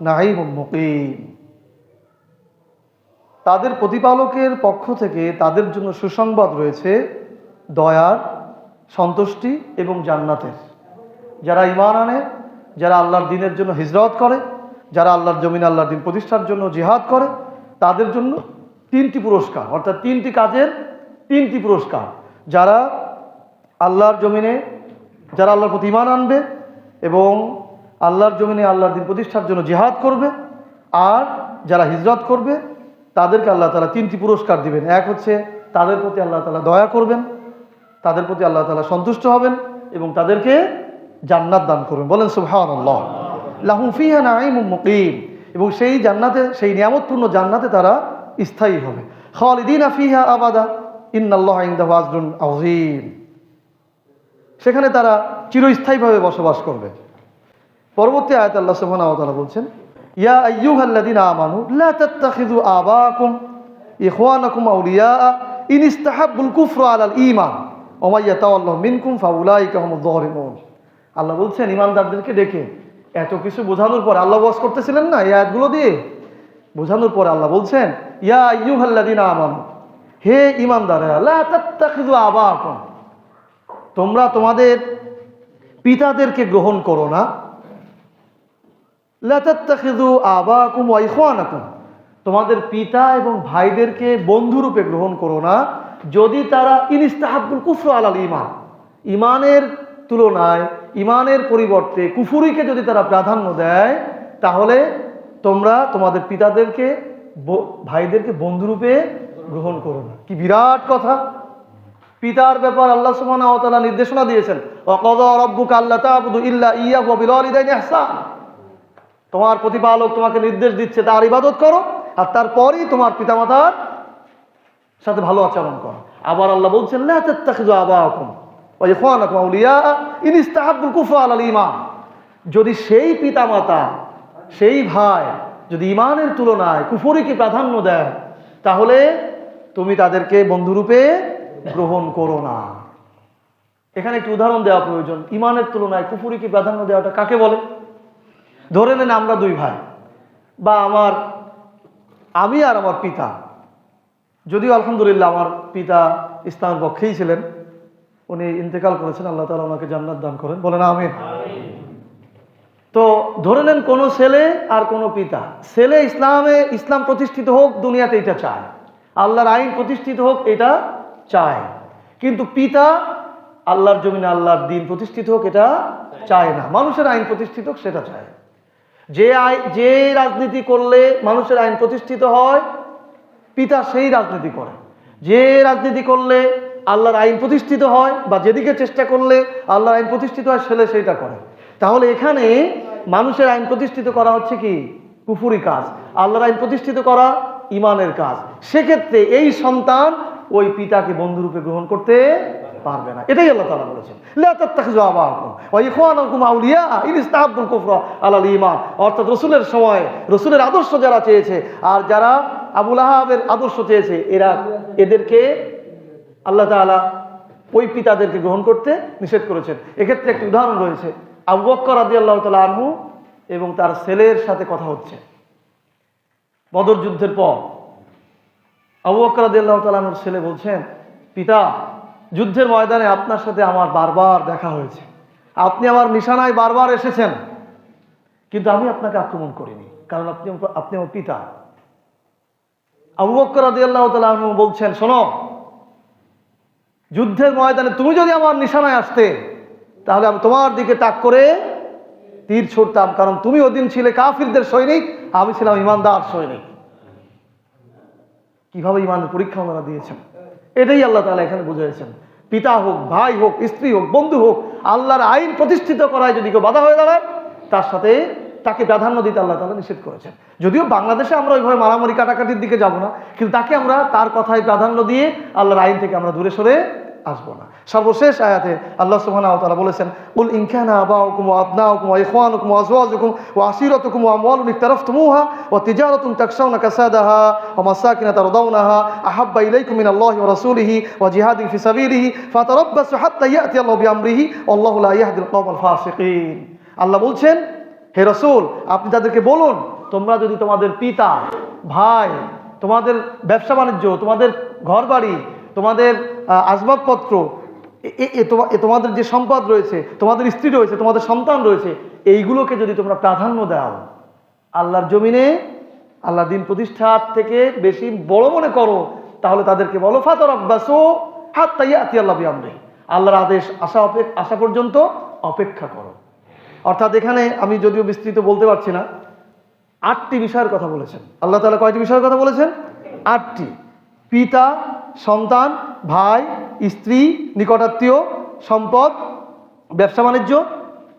নাঈমুম মুকিম। তাদের প্রতিপালকের পক্ষ থেকে তাদের জন্য সুসংবাদ রয়েছে দয়ার, সন্তুষ্টি এবং জান্নাতের। যারা ঈমান আনে, যারা আল্লাহর দ্বীনের জন্য হিজরত করে, যারা আল্লাহর জমিনে আল্লাহর দ্বীন প্রতিষ্ঠার জন্য জিহাদ করে, তাদের জন্য 3টি পুরস্কার, অর্থাৎ 3টি কাজের 3টি পুরস্কার। যারা আল্লাহর জমিনে, যারা আল্লাহর প্রতি ঈমান আনবে এবং আল্লাহর জমিনে আল্লাহর দ্বীন প্রতিষ্ঠার জন্য জিহাদ করবে, আর যারা হিজরত করবে, তাদেরকে আল্লাহ তাআলা 3টি পুরস্কার দিবেন। এক হচ্ছে তাদের প্রতি আল্লাহ তাআলা দয়া করবেন, তাদের প্রতি আল্লাহ তাআলা সন্তুষ্ট হবেন এবং তাদেরকে জান্নাত দান করবেন। বলেন সুবহানাল্লাহ। লাহুম ফিহা নাঈমুম মুকিম, এবং সেই জান্নাতে, সেই নিয়ামতপূর্ণ জান্নাতে তারা স্থায়ী হবে। খালিদিনা ফিহা আবাদা ইন্নাল্লাহা ইনদাহু আজরুন আযীম, সেখানে তারা চিরস্থায়ীভাবে বসবাস করবে। পরবর্তী আয়াতে আল্লাহ সুবহানাহু ওয়া তাআলা বলছেন, ইয়া আইয়ুহাল্লাযীনা আমানু লা তাত্তাখিযু আবাকুম ইখওয়ানাকুম আউলিয়া ইন ইসতাহাব্বুল কুফরা আলাল ঈমান ওয়া মান ইয়াতাওয়াল্লাহু মিনকুম ফাউলাইকা হুমুয যালিমুন। আল্লাহ বলছেন ঈমানদারদেরকে ডেকে, এত কিছু বোঝানোর পর আল্লাহ ওয়াজ করতেছিলেন না এই আয়াতগুলো দিয়ে, বোঝানোর পরে আল্লাহ বলছেন, ইয়া আইয়ুহাল্লাযীনা আমানু, হে ঈমানদাররা, লা তাত্তাখিযু আবাকুম, তোমরা তোমাদের পিতাদেরকে গ্রহণ করো না। লা তাত্তাখিযু আবাকুম ওয়া ইখওয়ানাকুম, তোমাদের পিতা এবং ভাইদেরকে বন্ধুরূপে গ্রহণ করো না যদি তারা ইনিস্তাহাব্বুল কুফর আলাল ঈমান, ঈমানের তুলনায় ঈমানের পরিবর্তে কুফরিকে যদি তারা প্রাধান্য দেয়, তাহলে তোমরা তোমাদের পিতাদেরকে ভাইদেরকে বন্ধুরূপে গ্রহণ করো না। কি বিরাট কথা! পিতার ব্যাপার আল্লাহ সুবহানাহু ওয়া তাআলা নির্দেশনা দিয়েছেন, ওয়া ক্বাযা রাব্বুকা আল্লা তা'বুদু ইল্লা ইয়্যাহু ওয়া বিল ওয়ালিদাইনি ইহসানা। তোমার প্রতিপালক তোমাকে নির্দেশ দিচ্ছে তার ইবাদত করো, আর তারপরই তোমার পিতামাতার সাথে ভালো আচরণ করো। আবার আল্লাহ বলছেন, লা তাত্তাখিযু আবাকুম ওয়া ইখওয়ানাকুম আউলিয়া ইন ইস্তাহাব্বুল কুফরা আলাল ঈমান। যদি সেই পিতামাতা, সেই ভাই যদি ঈমানের তুলনায় কুফরিকে প্রাধান্য দেয়, তাহলে তুমি তাদেরকে বন্ধুরূপে গ্রহণ করো না। এখানে একটি উদাহরণ দেওয়া প্রয়োজন। ঈমানের তুলনায় কুফরিকে প্রাধান্য দেওয়াটা কাকে বলে? ধরে নেন আমরা দুই ভাই, বা আমি আর আমার পিতা, যদিও আলহামদুলিল্লাহ আমার পিতা ইসলামের পক্ষেই ছিলেন, উনি ইন্তেকাল করেছেন, আল্লাহ তাআলা ওনাকে জান্নাত দান করেন, বলেন আমিন। তো ধরে নেন কোনো ছেলে আর কোনো পিতা, ছেলে ইসলাম প্রতিষ্ঠিত হোক দুনিয়াতে এটা চায়, আল্লাহর আইন প্রতিষ্ঠিত হোক এটা চায়, কিন্তু পিতা আল্লাহর জমিনে আল্লাহর দ্বীন প্রতিষ্ঠিত হোক এটা চায় না, মানুষের আইন প্রতিষ্ঠিত হোক সেটা চায়। যে রাজনীতি করলে মানুষের আইন প্রতিষ্ঠিত হয়, পিতা সেই রাজনীতি করে। যে রাজনীতি করলে আল্লাহর আইন প্রতিষ্ঠিত হয়, বা যেদিকে চেষ্টা করলে আল্লাহর আইন প্রতিষ্ঠিত হয়, ছেলে সেইটা করে। তাহলে এখানে মানুষের আইন প্রতিষ্ঠিত করা হচ্ছে কি? কুফরি কাজ। আল্লাহর আইন প্রতিষ্ঠিত করা ঈমানের কাজ। সেক্ষেত্রে এই সন্তান ওই পিতাকে বন্ধুরূপে গ্রহণ করতে পারবে না। এটাই আল্লাহ তাআলা বলেছেন, লা তাত্তাখিযু আবাকুম ওয়া ইখওয়ানাকুম আউলিয়া ইন ইস্তাহাব্বুল কুফরা আলাল ঈমান। অর্থাৎ রাসূলের সময় রাসূলের আদর্শ যারা চেয়েছে আর যারা আবু লাহাবের আদর্শ চেয়েছে, এদেরকে আল্লাহ তাআলা ওই পিতাদেরকে গ্রহণ করতে নিষেধ করেছেন। এক্ষেত্রে একটি উদাহরণ রয়েছে। আবু বকর রাদিয়াল্লাহু তাআলা আনহু এবং তার ছেলের সাথে কথা হচ্ছে বদর যুদ্ধের পর। আবু বকর রাদিয়াল্লাহু তাআলা আনহুর ছেলে বলছেন, পিতা, যুদ্ধের ময়দানে আপনার সাথে আমার বারবার দেখা হয়েছে, আপনি আমার নিশানায় বারবার এসেছেন, কিন্তু আমি আপনাকে আক্রমণ করিনি, কারণ আপনি আমার পিতা। আবু বকর রাদিয়াল্লাহু তাআলা আনহু বলছেন, শোনো, যুদ্ধের ময়দানে তুমি যদি আমার নিশানায় আসতে, তাহলে আমি তোমার দিকে তাক করে তীর ছুড়তাম, কারণ তুমি ওদিন ছিলে কাফিরদের সৈনিক, আমি ছিলাম ইমানদার সৈনিক। কিভাবে ইমানের পরীক্ষা ওনারা দিয়েছেন, এটাই আল্লাহ তাআলা এখানে বুঝিয়েছেন। পিতা হোক, ভাই হোক, স্ত্রী হোক, বন্ধু হোক, আল্লাহর আইন প্রতিষ্ঠিত করায় যদি কেউ বাধা হয়ে দাঁড়ায়, তার সাথে তাকে প্রাধান্য দিতে আল্লাহ তাআলা নিষেধ করেছেন। যদিও বাংলাদেশে আমরা ওইভাবে মারামারি কাটাকাটির দিকে যাব না, কিন্তু তাকে আমরা তার কথায় প্রাধান্য দিয়ে আল্লাহর আইন থেকে আমরা দূরে সরে আসবো না। সর্বশেষ আয়াতে আল্লাহ সুবহানাহু ওয়া তাআলা বলেছেন, কুল ইন কানা আবাউকুম ওয়া আবনাউকুম ওয়া ইখওয়ানুকুম ওয়া আজওয়াজুকুম ওয়া আশিরাতুকুম ওয়া আমওয়ালুন ইকতারাফতুমুহা ওয়া তিজারাতুন তাকশাউনা কাসাদাহা ওয়া মাসাকিন তারদাউনাহা আহাব্বা ইলাইকুম মিনাল্লাহি ওয়া রাসূলিহি ওয়া জিহাদিন ফি সাবিলিহি ফাতারাব্বাসু হাত্তা ইয়াতি আল্লাহু বিআমরিহি আল্লাহু লা ইয়াহদিল কওমাল ফাসিকিন। আল্লাহ বলছেন, হে রাসূল, আপনি তাদেরকে বলুন, তোমরা যদি তোমাদের পিতা, ভাই, তোমাদের ব্যবসা বাণিজ্য, তোমাদের ঘরবাড়ি, তোমাদের আসবাবপত্র, তোমাদের যে সম্পদ রয়েছে, তোমাদের স্ত্রী রয়েছে, তোমাদের সন্তান রয়েছে, এইগুলোকে যদি তোমরা প্রাধান্য দাও, আল্লাহর জমিনে আল্লাহ দ্বীন প্রতিষ্ঠার থেকে বেশি বড় মনে করো, তাহলে তাদেরকে বলো ফাতারাব্বাসু হাত্তা ইয়াতি আল্লাহু বিআমরিহি, আল্লাহর আদেশ আসা পর্যন্ত অপেক্ষা করো। অর্থাৎ এখানে আমি যদিও বিস্তৃত বলতে পারছি না, 8টি বিষয়ের কথা বলেছেন আল্লাহ তাআলা। কয়টি বিষয়ের কথা বলেছেন? 8টি। পিতা, সন্তান, ভাই, স্ত্রী, নিকটাত্মীয়, সম্পদ, ব্যবসা বাণিজ্য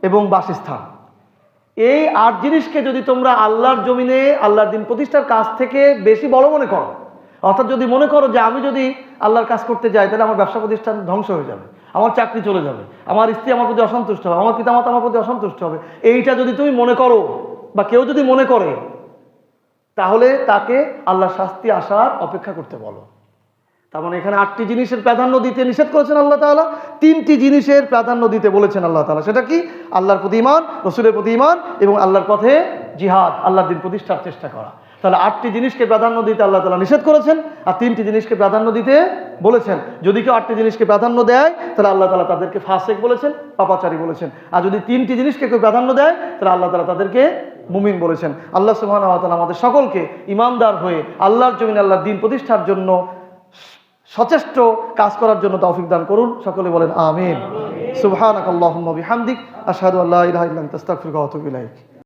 এবং বাসস্থান। এই 8 জিনিসকে যদি তোমরা আল্লাহর জমিনে আল্লাহর দ্বীন প্রতিষ্ঠার কাজ থেকে বেশি বড় মনে করো, অর্থাৎ যদি মনে করো যে আমি যদি আল্লাহর কাজ করতে যাই, তাহলে আমার ব্যবসা প্রতিষ্ঠান ধ্বংস হয়ে যাবে, আমার চাকরি চলে যাবে, আমার স্ত্রী আমার প্রতি অসন্তুষ্ট হবে, আমার পিতামাতা আমার প্রতি অসন্তুষ্ট হবে, এইটা যদি তুমি মনে করো বা কেউ যদি মনে করে, তাহলে তাকে আল্লাহর শাস্তি আসার অপেক্ষা করতে বলো। তার মানে এখানে 8টি জিনিসের প্রাধান্য দিতে নিষেধ করেছেন আল্লাহ তাআলা, 3টি জিনিসের প্রাধান্য দিতে বলেছেন আল্লাহ তাআলা। সেটা কি? আল্লাহর প্রতি ঈমান, রাসূলের প্রতি ঈমান এবং আল্লাহর পথে জিহাদ, আল্লাহর দ্বীন প্রতিষ্ঠার চেষ্টা করা। তাহলে 8টি জিনিসকে প্রাধান্য দিতে আল্লাহ তাআলা নিষেধ করেছেন, আর 3টি জিনিসকে প্রাধান্য দিতে বলেছেন। যদি কেউ 8টি জিনিসকে প্রাধান্য দেয় তাহলে আল্লাহ তাআলা তাদেরকে ফাসিক বলেছেন, পাপাচারী বলেছেন। আর যদি 3টি জিনিসকে কেউ প্রাধান্য দেয় তাহলে আল্লাহ তাআলা তাদেরকে মুমিন বলেছেন। আল্লাহ সুবহানাহু ওয়া তাআলা আমাদের সকলকে ঈমানদার হয়ে আল্লাহর জমিনে আল্লাহর দ্বীন প্রতিষ্ঠার জন্য সচেষ্ট কাজ করার জন্য তৌফিক দান করুন। সকলে বলেন আমিন। সুবহানাকাল্লাহুম্মা বিহামদিক আশহাদু আল্লা ইলাহা ইল্লা আনতা আস্তাগফিরুকা ওয়া আতুবু ইলাইক।